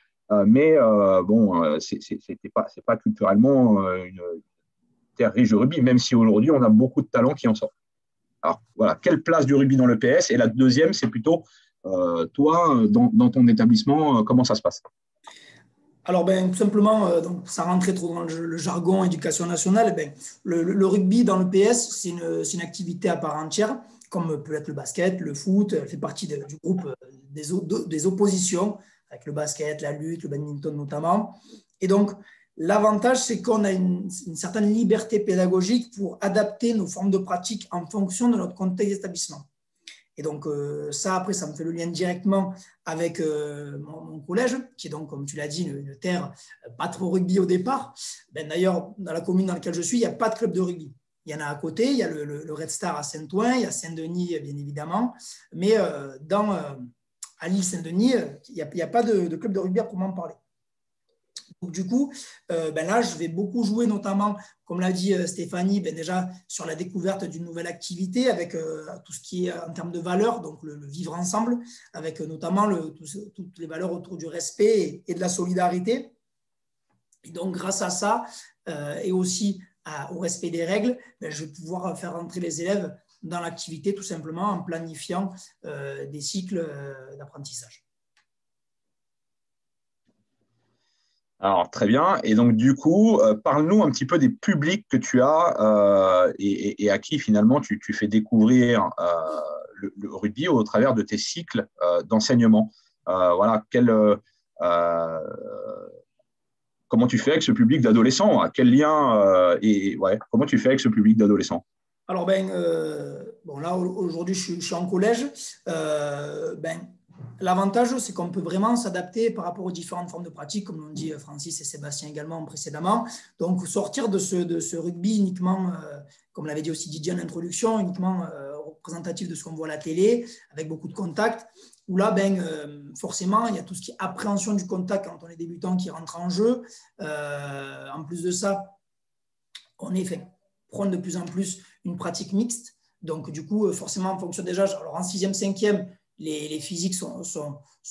mais bon, c'est pas culturellement une terre riche de rugby, même si aujourd'hui on a beaucoup de talents qui en sortent. Alors voilà, quelle place du rugby dans le PS? Et la deuxième, c'est plutôt toi, dans ton établissement, comment ça se passe? Alors, tout simplement, donc, sans rentrer trop dans le jargon éducation nationale, le rugby dans le PS, c'est une activité à part entière, comme peut être le basket, le foot, elle fait partie du groupe des oppositions, avec le basket, la lutte, le badminton notamment. Et donc, l'avantage, c'est qu'on a une certaine liberté pédagogique pour adapter nos formes de pratique en fonction de notre contexte d'établissement. Et donc, ça, après, ça me fait le lien directement avec mon collège, qui est donc, comme tu l'as dit, une terre pas trop rugby au départ. D'ailleurs, dans la commune dans laquelle je suis, il n'y a pas de club de rugby. Il y en a à côté, il y a le Red Star à Saint-Ouen, il y a Saint-Denis, bien évidemment. Mais à l'île Saint-Denis, il n'y a pas de club de rugby à proprement parler. Donc, du coup, là, je vais beaucoup jouer, notamment, comme l'a dit Stéphanie, déjà sur la découverte d'une nouvelle activité avec tout ce qui est en termes de valeurs, donc le vivre ensemble, avec notamment toutes les valeurs autour du respect et de la solidarité. Et donc, grâce à ça, et aussi au respect des règles, je vais pouvoir faire rentrer les élèves dans l'activité tout simplement en planifiant des cycles d'apprentissage. Alors, très bien. Et donc, du coup, parle-nous un petit peu des publics que tu as et à qui, finalement, tu fais découvrir le rugby au travers de tes cycles d'enseignement. Voilà, comment tu fais avec ce public d'adolescents? À quel lien comment tu fais avec ce public d'adolescents? Alors, là, aujourd'hui, je suis en collège. L'avantage, c'est qu'on peut vraiment s'adapter par rapport aux différentes formes de pratique, comme l'ont dit Francis et Sébastien également précédemment. Donc, sortir de ce rugby uniquement, comme l'avait dit aussi Didier en introduction, uniquement représentatif de ce qu'on voit à la télé, avec beaucoup de contacts, où là, forcément, il y a tout ce qui est appréhension du contact quand on est débutant qui rentre en jeu. En plus de ça, on prône de plus en plus une pratique mixte. Donc, du coup, forcément, en fonction des âges, alors en 6e, 5e, les physiques sont,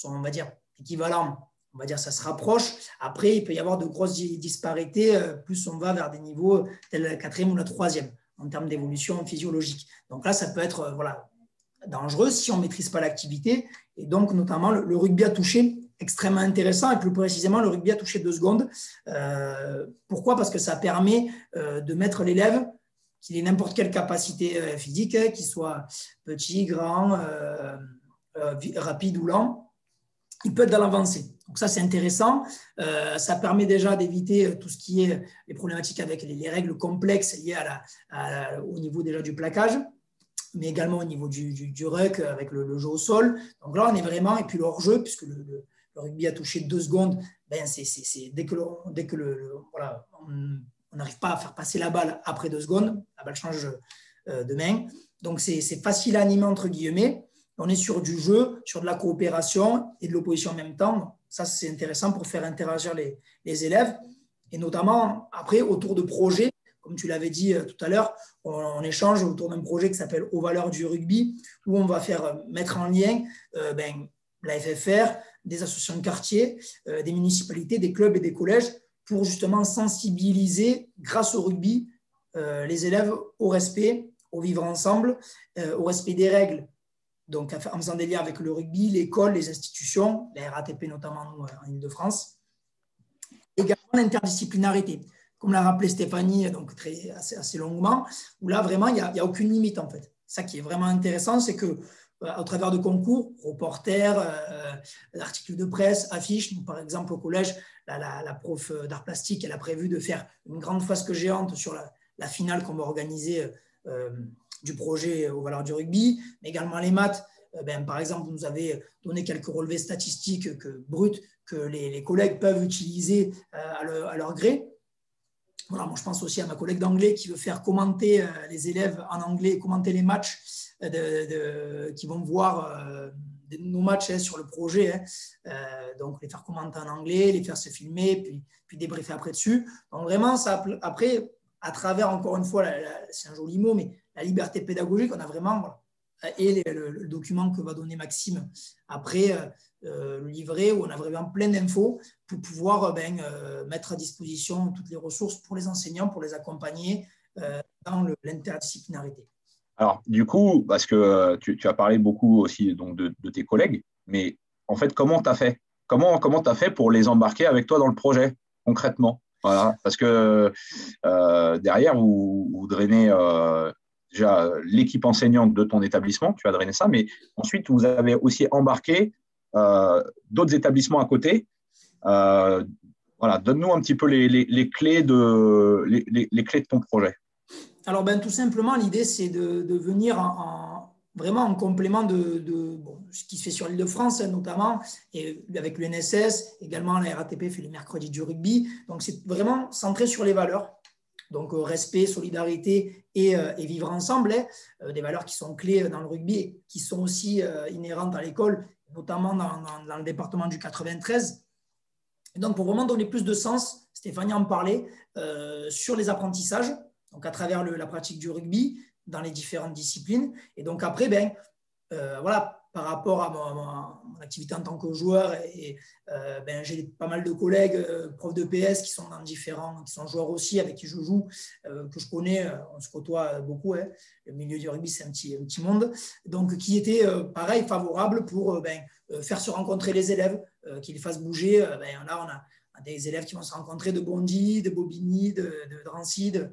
on va dire, équivalents. On va dire ça se rapproche. Après, il peut y avoir de grosses disparités, plus on va vers des niveaux tels la 4e ou la 3e, en termes d'évolution physiologique. Donc là, ça peut être dangereux si on ne maîtrise pas l'activité. Et donc, notamment, le rugby à toucher, extrêmement intéressant, et plus précisément, le rugby à toucher 2 secondes. Pourquoi? Parce que ça permet de mettre l'élève, qu'il ait n'importe quelle capacité physique, qu'il soit petit, grand, rapide ou lent, il peut être dans l'avancée. Donc ça, c'est intéressant. Ça permet déjà d'éviter tout ce qui est les problématiques avec les règles complexes liées au niveau déjà du plaquage, mais également au niveau du ruck avec le jeu au sol. Donc là, on est vraiment, et puis le hors-jeu, puisque le rugby a touché 2 secondes, c'est dès que on n'arrive pas à faire passer la balle après 2 secondes, la balle change de main. Donc c'est facile à animer entre guillemets. On est sur du jeu, sur de la coopération et de l'opposition en même temps. Ça, c'est intéressant pour faire interagir les élèves. Et notamment, après, autour de projets, comme tu l'avais dit tout à l'heure, on échange autour d'un projet qui s'appelle Aux valeurs du rugby, où on va faire mettre en lien la FFR, des associations de quartier, des municipalités, des clubs et des collèges, pour justement sensibiliser, grâce au rugby, les élèves au respect, au vivre ensemble, au respect des règles. Donc, en faisant des liens avec le rugby, l'école, les institutions, la RATP notamment nous, en Ile-de-France. Également l'interdisciplinarité, comme l'a rappelé Stéphanie donc assez longuement, où là, vraiment, il n'y a aucune limite en fait. Ça qui est vraiment intéressant, c'est que au travers de concours, reporters, articles de presse, affiches, par exemple au collège, la prof d'art plastique, elle a prévu de faire une grande fresque géante sur la finale qu'on va organiser du projet aux valeurs du rugby, mais également les maths. Par exemple, vous nous avez donné quelques relevés statistiques bruts que les collègues peuvent utiliser à leur gré. Voilà, moi, je pense aussi à ma collègue d'anglais qui veut faire commenter les élèves en anglais, commenter les matchs qui vont voir nos matchs sur le projet. Donc, les faire commenter en anglais, les faire se filmer, puis débriefer après dessus. Donc, vraiment, ça, après, à travers, encore une fois, c'est un joli mot, mais la liberté pédagogique, on a vraiment, voilà, et le document que va donner Maxime après, le livret, où on a vraiment plein d'infos pour pouvoir mettre à disposition toutes les ressources pour les enseignants, pour les accompagner dans l'interdisciplinarité. Alors, du coup, parce que tu as parlé beaucoup aussi donc, de tes collègues, mais en fait, comment tu as fait? Comment tu as fait pour les embarquer avec toi dans le projet, concrètement? Voilà, parce que derrière, vous drainez déjà l'équipe enseignante de ton établissement, tu as drainé ça, mais ensuite, vous avez aussi embarqué d'autres établissements à côté. Voilà, donne-nous un petit peu les clés les clés de ton projet. Alors, tout simplement, l'idée, c'est de venir vraiment en complément de ce qui se fait sur l'Île-de-France, notamment, et avec l'UNSS, également la RATP fait les mercredis du rugby. Donc, c'est vraiment centré sur les valeurs. Donc, respect, solidarité et vivre ensemble, des valeurs qui sont clés dans le rugby et qui sont aussi inhérentes à l'école, notamment dans le département du 93. Et donc, pour vraiment donner plus de sens, Stéphanie en parlait, sur les apprentissages, donc à travers la pratique du rugby dans les différentes disciplines. Et donc après, voilà, par rapport à mon activité en tant que joueur, j'ai pas mal de collègues, profs de PS qui sont qui sont joueurs aussi, avec qui je joue, que je connais, on se côtoie beaucoup. Le milieu du rugby, c'est un petit monde. Donc, qui étaient, pareil, favorables pour faire se rencontrer les élèves, qu'ils fassent bouger. Là, on a des élèves qui vont se rencontrer de Bondy, de Bobigny, de Drancy, de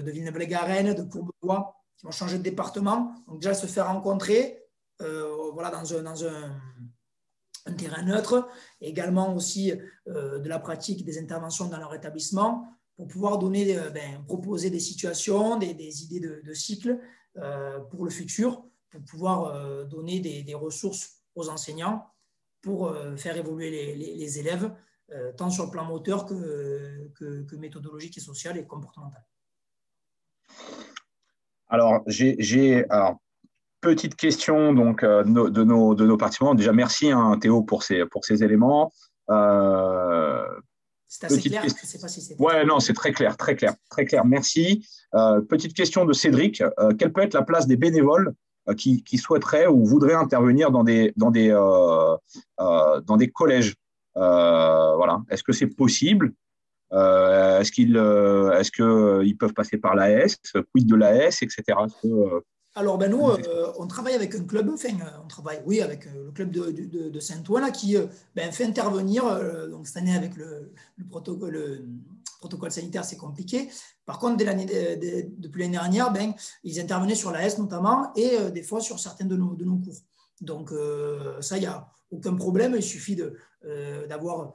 Villeneuve-les-Garennes, de Courbevoie, qui vont changer de département. Donc déjà, se faire rencontrer voilà, dans un terrain neutre, et également aussi de la pratique des interventions dans leur établissement pour pouvoir donner, proposer des situations, des idées de cycle pour le futur, pour pouvoir donner des ressources aux enseignants pour faire évoluer les élèves, tant sur le plan moteur que méthodologique et social et comportemental. Alors, petite question donc, de nos participants. Déjà, merci Théo pour ces éléments. C'est assez clair, je ne sais pas si c'est… Ouais, non, c'est très clair, très clair, très clair. Merci. Petite question de Cédric. Quelle peut être la place des bénévoles qui souhaiteraient ou voudraient intervenir dans des collèges? Voilà. Est-ce que c'est possible? Est-ce qu'ils peuvent passer par l'AS, quid de l'AS, etc. Alors, nous, on travaille avec un club, on travaille, oui, avec le club de Saint-Ouen qui fait intervenir, donc cette année avec le protocole sanitaire, c'est compliqué. Par contre, depuis l'année dernière, ils intervenaient sur l'AS notamment et des fois sur certains de nos cours. Donc, ça, il n'y a aucun problème, il suffit d'avoir…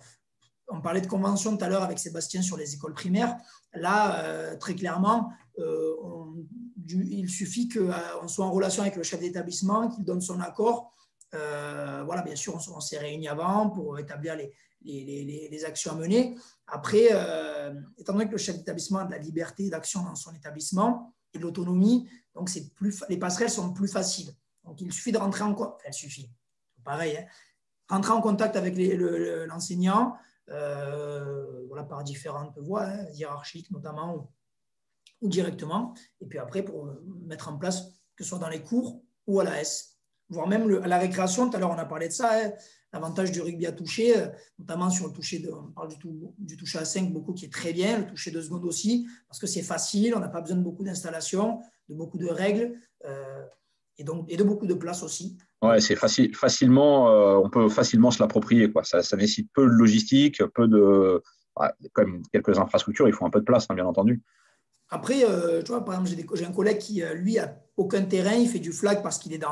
On parlait de convention tout à l'heure avec Sébastien sur les écoles primaires. Là, très clairement, il suffit qu'on soit en relation avec le chef d'établissement, qu'il donne son accord. Voilà, bien sûr, on s'est réunis avant pour établir les actions à mener. Après, étant donné que le chef d'établissement a de la liberté d'action dans son établissement et de l'autonomie, donc les passerelles sont plus faciles. Donc, il suffit de rentrer en contact. Enfin, il suffit, pareil, rentrer en contact avec l'enseignant. Voilà, par différentes voies, hiérarchiques notamment, ou directement, et puis après pour mettre en place, que ce soit dans les cours ou à l'AS, voire même à la récréation. Tout à l'heure on a parlé de ça, l'avantage du rugby à toucher, notamment sur le toucher on parle du toucher à 5 beaucoup, qui est très bien, le toucher 2 secondes aussi, parce que c'est facile, on n'a pas besoin de beaucoup d'installations, de beaucoup de règles, et de beaucoup de place aussi. Ouais, c'est facilement, on peut facilement se l'approprier, quoi. Ça nécessite peu de logistique, comme quelques infrastructures, il faut un peu de place, bien entendu. Après, tu vois, par exemple, j'ai un collègue qui, lui, a aucun terrain, il fait du flag parce qu'il est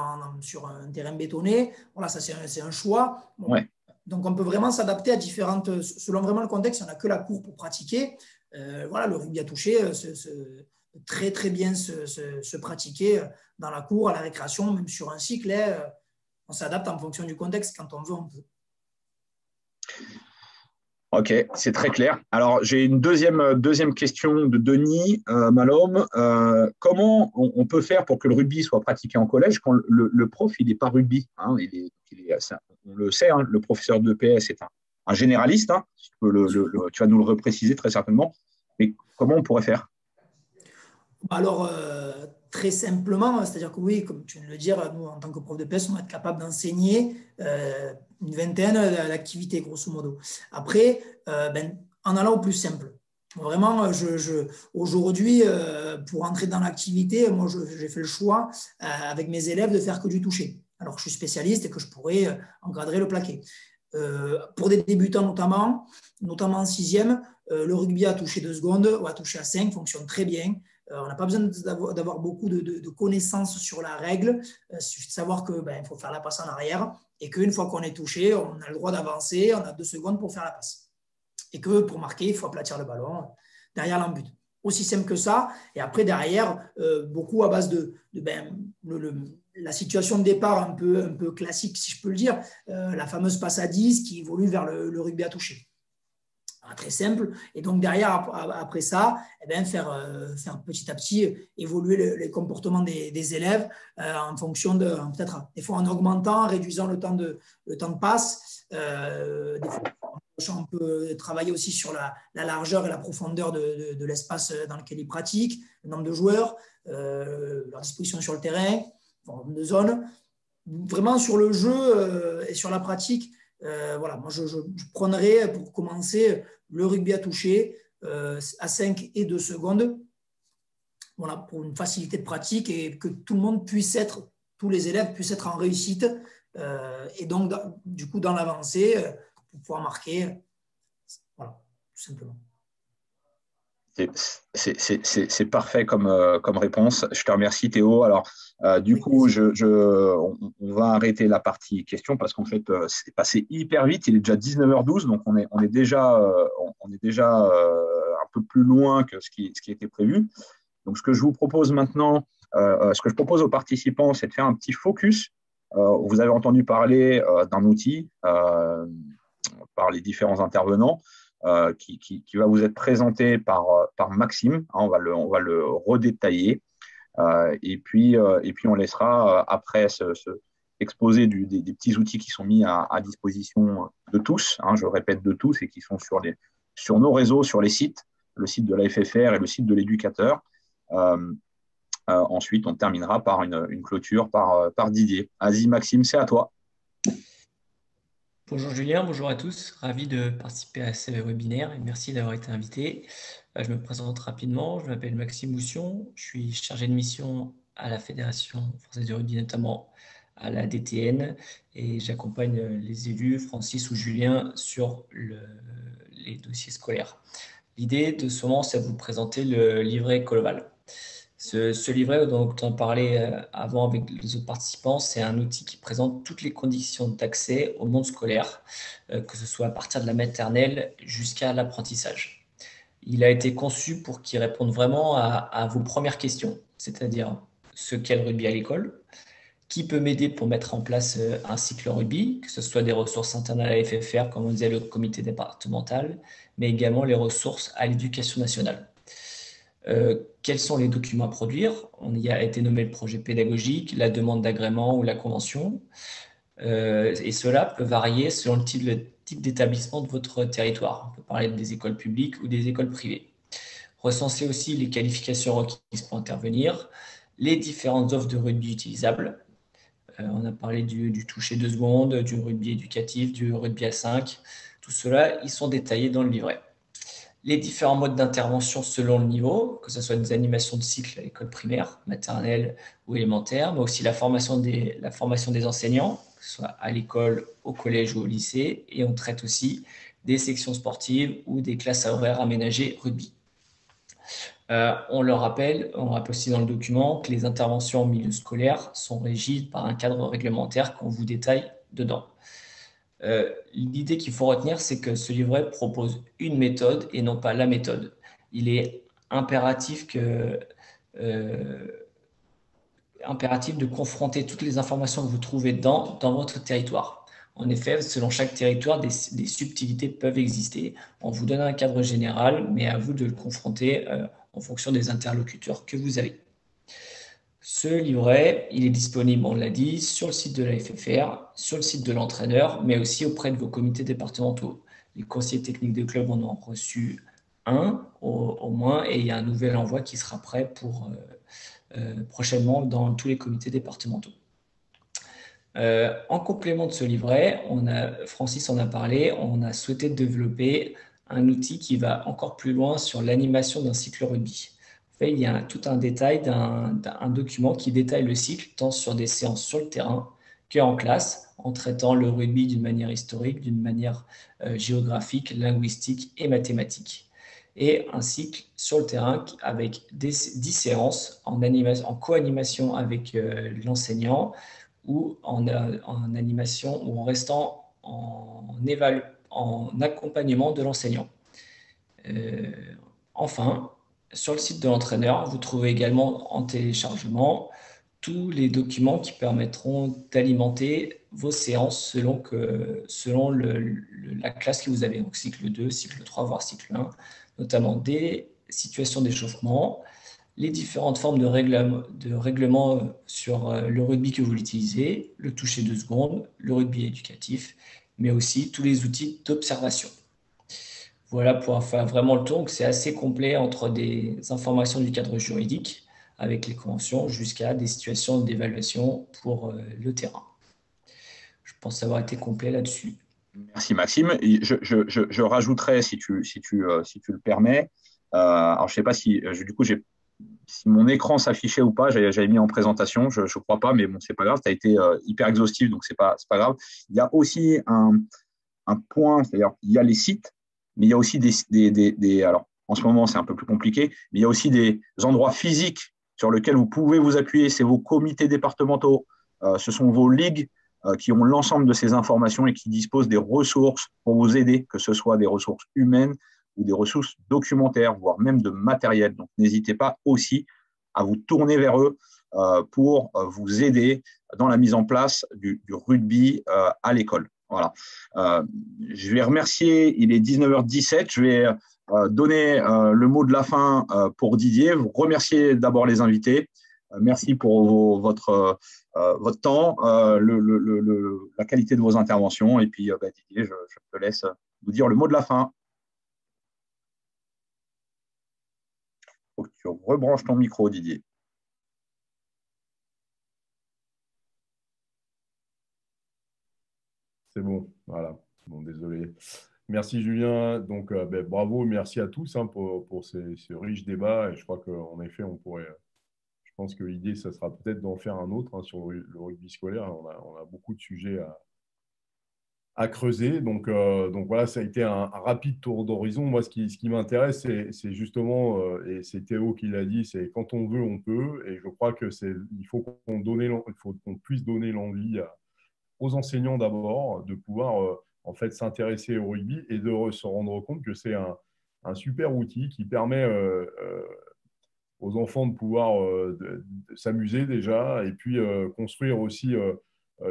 sur un terrain bétonné. Voilà, ça, c'est un choix. Bon. Ouais. Donc, on peut vraiment s'adapter à différentes… Selon vraiment le contexte, il n'y en a que la cour pour pratiquer. Voilà, le rugby à toucher, très, très bien se pratiquer dans la cour, à la récréation, même sur un cycle. On s'adapte en fonction du contexte. Quand on veut, on peut. Ok, c'est très clair. Alors, j'ai une deuxième question de Denis Malhomme. Comment on peut faire pour que le rugby soit pratiqué en collège quand le prof, il n'est pas rugby, hein, on le sait, hein, le professeur de PS est un généraliste, hein, tu vas nous le repréciser très certainement. Mais comment on pourrait faire? Alors, très simplement, c'est-à-dire que oui, comme tu viens de le dire, nous, en tant que prof de PS, on va être capable d'enseigner une vingtaine d'activités, grosso modo. Après, en allant au plus simple. Vraiment, aujourd'hui, pour entrer dans l'activité, moi, j'ai fait le choix avec mes élèves de faire que du toucher. Alors que je suis spécialiste et que je pourrais encadrer le plaqué. Pour des débutants notamment en sixième, le rugby à toucher 2 secondes ou à toucher à 5 fonctionne très bien. On n'a pas besoin d'avoir beaucoup de connaissances sur la règle. Il suffit de savoir qu'il faut faire la passe en arrière et qu'une fois qu'on est touché, on a le droit d'avancer, on a 2 secondes pour faire la passe. Et que pour marquer, il faut aplatir le ballon derrière l'embut. Aussi simple que ça. Et après, derrière, beaucoup à base de la situation de départ un peu classique, si je peux le dire, la fameuse passe à 10 qui évolue vers le rugby à toucher. Très simple. Et donc, derrière, après ça, faire petit à petit évoluer les comportements des élèves en fonction de, peut-être, des fois en augmentant, en réduisant le temps de passe. Des fois, on peut travailler aussi sur la largeur et la profondeur de l'espace dans lequel ils pratiquent, le nombre de joueurs, leur disposition sur le terrain, le nombre de zones. Vraiment sur le jeu et sur la pratique, voilà, moi je prendrais pour commencer le rugby à toucher à 5 et 2 secondes, voilà, pour une facilité de pratique et que tout le monde puisse être, tous les élèves puissent être en réussite et donc du coup dans l'avancée pour pouvoir marquer, voilà, tout simplement. C'est parfait comme réponse. Je te remercie, Théo. Alors, du coup, on va arrêter la partie question parce qu'en fait, c'est passé hyper vite. Il est déjà 19h12, donc on est déjà un peu plus loin que ce qui était prévu. Donc, ce que je vous propose maintenant, ce que je propose aux participants, c'est de faire un petit focus. Vous avez entendu parler d'un outil par les différents intervenants. Qui va vous être présenté par Maxime. On va le redétailler. Et puis, on laissera, après exposer des petits outils qui sont mis à disposition de tous, hein, je répète de tous, et qui sont sur nos réseaux, sur les sites, le site de la FFR et le site de l'éducateur. Ensuite, on terminera par une clôture par Didier. Vas-y, Maxime, c'est à toi. Bonjour Julien, bonjour à tous, ravi de participer à ce webinaire et merci d'avoir été invité. Je me présente rapidement, je m'appelle Maxime Moussion, je suis chargé de mission à la Fédération française de rugby, notamment à la DTN, et j'accompagne les élus, Francis ou Julien, sur les dossiers scolaires. L'idée de ce moment, c'est de vous présenter le livret Coloval. Ce livret dont on parlait avant avec les autres participants, c'est un outil qui présente toutes les conditions d'accès au monde scolaire, que ce soit à partir de la maternelle jusqu'à l'apprentissage. Il a été conçu pour qu'il réponde vraiment à vos premières questions, c'est-à-dire ce qu'est le rugby à l'école, qui peut m'aider pour mettre en place un cycle rugby, que ce soit des ressources internes à la FFR, comme on disait, le comité départemental, mais également les ressources à l'éducation nationale. Quels sont les documents à produire? On y a été nommé le projet pédagogique, la demande d'agrément ou la convention. Et cela peut varier selon le type d'établissement de votre territoire. On peut parler des écoles publiques ou des écoles privées. Recenser aussi les qualifications requises pour intervenir, les différentes offres de rugby utilisables. On a parlé du toucher 2 secondes, du rugby éducatif, du rugby à 5. Tout cela, ils sont détaillés dans le livret. Les différents modes d'intervention selon le niveau, que ce soit des animations de cycle à l'école primaire, maternelle ou élémentaire, mais aussi la formation des enseignants, que ce soit à l'école, au collège ou au lycée. Et on traite aussi des sections sportives ou des classes à horaires aménagées rugby. On rappelle aussi dans le document que les interventions en milieu scolaire sont régies par un cadre réglementaire qu'on vous détaille dedans. L'idée qu'il faut retenir, c'est que ce livret propose une méthode et non pas la méthode. Il est impératif de confronter toutes les informations que vous trouvez dans votre territoire. En effet, selon chaque territoire, des subtilités peuvent exister. On vous donne un cadre général, mais à vous de le confronter en fonction des interlocuteurs que vous avez. Ce livret, il est disponible, on l'a dit, sur le site de la FFR, sur le site de l'entraîneur, mais aussi auprès de vos comités départementaux. Les conseillers techniques de club en ont reçu un au moins, et il y a un nouvel envoi qui sera prêt pour prochainement dans tous les comités départementaux. En complément de ce livret, Francis en a parlé, on a souhaité développer un outil qui va encore plus loin sur l'animation d'un cycle rugby. En fait, il y a tout un détail d'un document qui détaille le cycle tant sur des séances sur le terrain qu'en classe, en traitant le rugby d'une manière historique, d'une manière géographique, linguistique et mathématique. Et un cycle sur le terrain avec 10 séances en co-animation avec l'enseignant, ou en animation ou en restant en accompagnement de l'enseignant. Enfin, sur le site de l'entraîneur, vous trouvez également en téléchargement tous les documents qui permettront d'alimenter vos séances selon la classe que vous avez, donc cycle 2, cycle 3, voire cycle 1, notamment des situations d'échauffement, les différentes formes de règlement sur le rugby que vous utilisez, le toucher 2 secondes, le rugby éducatif, mais aussi tous les outils d'observation. Voilà pour faire vraiment le tour. Donc, c'est assez complet entre des informations du cadre juridique avec les conventions jusqu'à des situations d'évaluation pour le terrain. Je pense avoir été complet là-dessus. Merci Maxime. Et je rajouterais, si tu le permets, alors je ne sais pas si, du coup, si mon écran s'affichait ou pas, j'avais mis en présentation, je ne crois pas, mais bon, c'est pas grave, tu as été hyper exhaustif, donc c'est pas grave. Il y a aussi un point, c'est-à-dire il y a les sites, mais il y a aussi alors en ce moment c'est un peu plus compliqué, mais il y a aussi des endroits physiques sur lesquels vous pouvez vous appuyer, c'est vos comités départementaux, ce sont vos ligues qui ont l'ensemble de ces informations et qui disposent des ressources pour vous aider, que ce soit des ressources humaines ou des ressources documentaires, voire même de matériel. Donc, n'hésitez pas aussi à vous tourner vers eux pour vous aider dans la mise en place du rugby à l'école. Voilà. Je vais remercier, il est 19h17, je vais donner le mot de la fin pour Didier, vous remercier d'abord les invités. Merci pour votre temps, la qualité de vos interventions. Et puis, Didier, je te laisse vous dire le mot de la fin. Il faut que tu rebranches ton micro, Didier. C'est bon, voilà. Bon, désolé. Merci Julien. Donc, bravo, merci à tous pour ce riche débat. Et je crois qu'en effet, on pourrait. Je pense que l'idée, ça sera peut-être d'en faire un autre sur le rugby scolaire. On a beaucoup de sujets à creuser. Donc voilà, ça a été un rapide tour d'horizon. Moi, ce qui m'intéresse, c'est justement, et c'est Théo qui l'a dit, c'est quand on veut, on peut. Et je crois il faut qu'on puisse donner l'envie aux enseignants d'abord de pouvoir en fait s'intéresser au rugby et de se rendre compte que c'est un super outil qui permet aux enfants de pouvoir de s'amuser déjà et puis construire aussi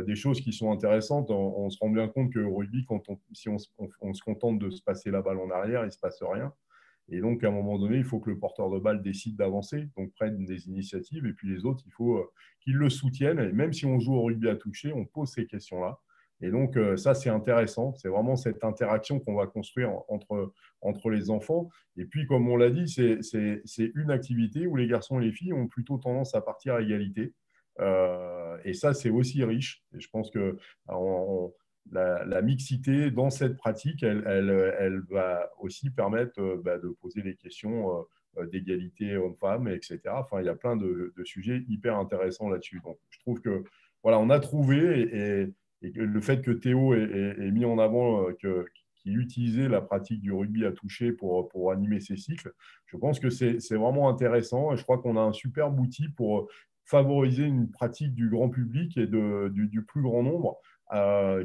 des choses qui sont intéressantes. On se rend bien compte qu'au rugby, si on se contente de se passer la balle en arrière, il ne se passe rien. Et donc, à un moment donné, il faut que le porteur de balle décide d'avancer, donc prenne des initiatives. Et puis les autres, il faut qu'ils le soutiennent. Et même si on joue au rugby à toucher, on pose ces questions-là. Et donc, ça, c'est intéressant. C'est vraiment cette interaction qu'on va construire entre les enfants. Et puis, comme on l'a dit, c'est une activité où les garçons et les filles ont plutôt tendance à partir à égalité. Et ça, c'est aussi riche. Et je pense que la mixité dans cette pratique, elle va aussi permettre de poser des questions d'égalité homme-femme, etc. Enfin, il y a plein de sujets hyper intéressants là-dessus. Donc, je trouve que voilà, on a trouvé et le fait que Théo ait mis en avant qu'il utilisait la pratique du rugby à toucher pour animer ses cycles, je pense que c'est vraiment intéressant et je crois qu'on a un superbe outil pour favoriser une pratique du grand public et du plus grand nombre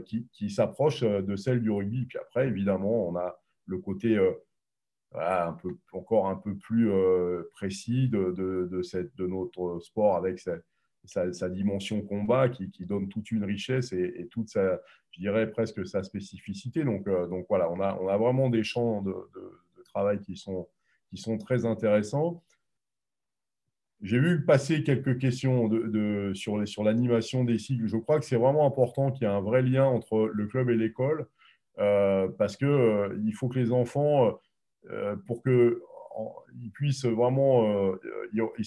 qui s'approche de celle du rugby. Puis après, évidemment, on a le côté voilà, encore un peu plus précis de notre sport avec sa dimension combat qui donne toute une richesse et toute sa, je dirais presque sa spécificité. Donc voilà, on a vraiment des champs de travail qui sont très intéressants. J'ai vu passer quelques questions sur l'animation des cycles. Je crois que c'est vraiment important qu'il y ait un vrai lien entre le club et l'école parce qu'il faut que les enfants, pour qu'ils puissent vraiment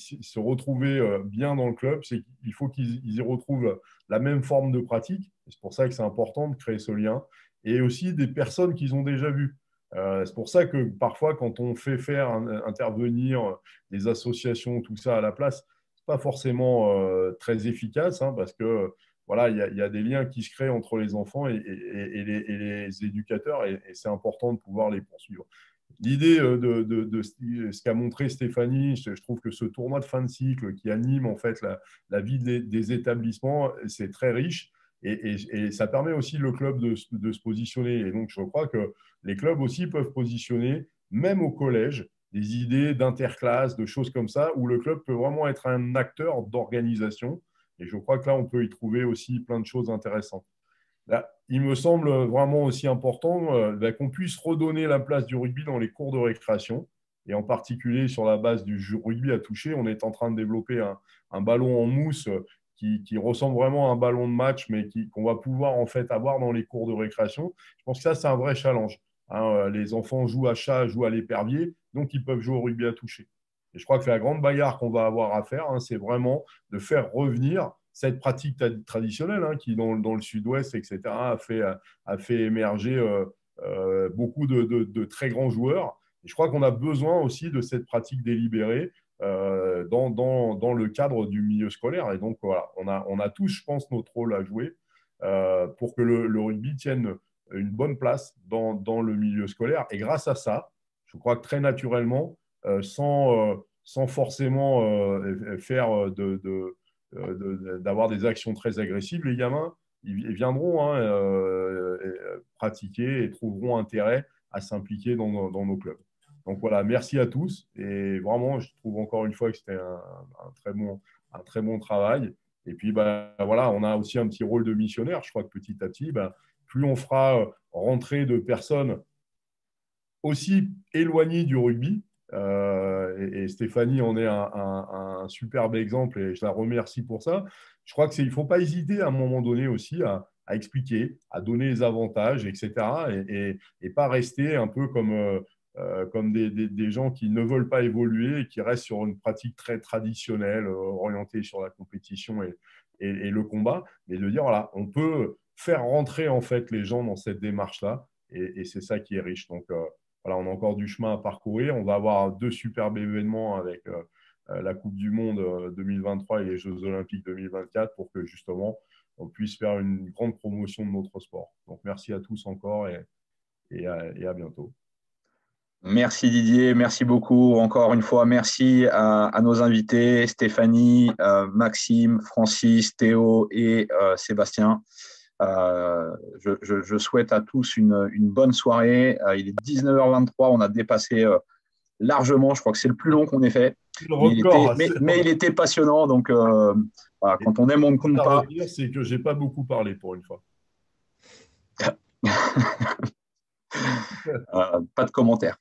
se retrouver bien dans le club, il faut qu'ils y retrouvent la même forme de pratique. C'est pour ça que c'est important de créer ce lien et aussi des personnes qu'ils ont déjà vues. C'est pour ça que parfois, quand on fait faire intervenir des associations, tout ça à la place, ce n'est pas forcément très efficace hein, parce que voilà, il y a des liens qui se créent entre les enfants et les éducateurs et c'est important de pouvoir les poursuivre. L'idée de ce qu'a montré Stéphanie, je trouve que ce tournoi de fin de cycle qui anime en fait la vie des établissements, c'est très riche et ça permet aussi le club de se positionner. Et donc, je crois que les clubs aussi peuvent positionner, même au collège, des idées d'interclasse, de choses comme ça, où le club peut vraiment être un acteur d'organisation. Et je crois que là, on peut y trouver aussi plein de choses intéressantes. Là, il me semble vraiment aussi important qu'on puisse redonner la place du rugby dans les cours de récréation, et en particulier sur la base du rugby à toucher. On est en train de développer un ballon en mousse qui ressemble vraiment à un ballon de match, mais qu'on va pouvoir en fait avoir dans les cours de récréation. Je pense que ça, c'est un vrai challenge. Hein, les enfants jouent à chat, jouent à l'épervier, donc ils peuvent jouer au rugby à toucher. Et je crois que la grande bagarre qu'on va avoir à faire, hein, c'est vraiment de faire revenir cette pratique traditionnelle hein, qui, dans le sud-ouest, etc., a fait émerger beaucoup de très grands joueurs. Et je crois qu'on a besoin aussi de cette pratique délibérée dans le cadre du milieu scolaire. Et donc, voilà, on a tous, je pense, notre rôle à jouer pour que le rugby tienne une bonne place dans le milieu scolaire. Et grâce à ça, je crois que très naturellement, sans forcément faire d'avoir des actions très agressives, les gamins, ils viendront hein, pratiquer et trouveront intérêt à s'impliquer dans nos clubs. Donc voilà, merci à tous. Et vraiment, je trouve encore une fois que c'était un très bon travail. Et puis, voilà, on a aussi un petit rôle de missionnaire. Je crois que petit à petit, plus on fera rentrer de personnes aussi éloignées du rugby, et Stéphanie en est un superbe exemple et je la remercie pour ça. Je crois qu'il ne faut pas hésiter à un moment donné aussi à expliquer, à donner les avantages, etc. Et pas rester un peu comme des gens qui ne veulent pas évoluer et qui restent sur une pratique très traditionnelle, orientée sur la compétition et le combat, mais de dire, voilà, on peut faire rentrer en fait les gens dans cette démarche-là et c'est ça qui est riche. Donc, voilà, on a encore du chemin à parcourir. On va avoir 2 superbes événements avec la Coupe du Monde 2023 et les Jeux Olympiques 2024 pour que justement on puisse faire une grande promotion de notre sport. Donc merci à tous encore et à bientôt. Merci Didier, merci beaucoup. Encore une fois, merci à nos invités, Stéphanie, Maxime, Francis, Théo et Sébastien. Je souhaite à tous une bonne soirée. Il est 19h23, on a dépassé largement, je crois que c'est le plus long qu'on ait fait. Mais il était passionnant, donc voilà, quand on aime, on ne compte pas. Ce c'est que je n'ai pas beaucoup parlé pour une fois. Pas de commentaires.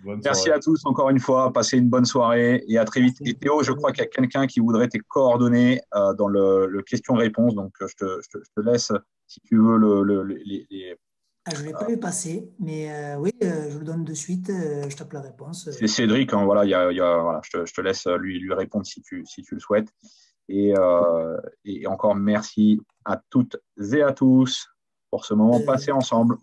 Merci à tous encore une fois, passez une bonne soirée et à très vite. Et Théo, je crois qu'il y a quelqu'un qui voudrait tes coordonnées dans le question-réponse, donc je te laisse si tu veux les... je ne l'ai pas vu passer, mais oui, je le donne de suite, je tape la réponse. C'est Cédric, hein, voilà, voilà, je te laisse lui répondre si tu le souhaites. Et encore merci à toutes et à tous pour ce moment passé ensemble.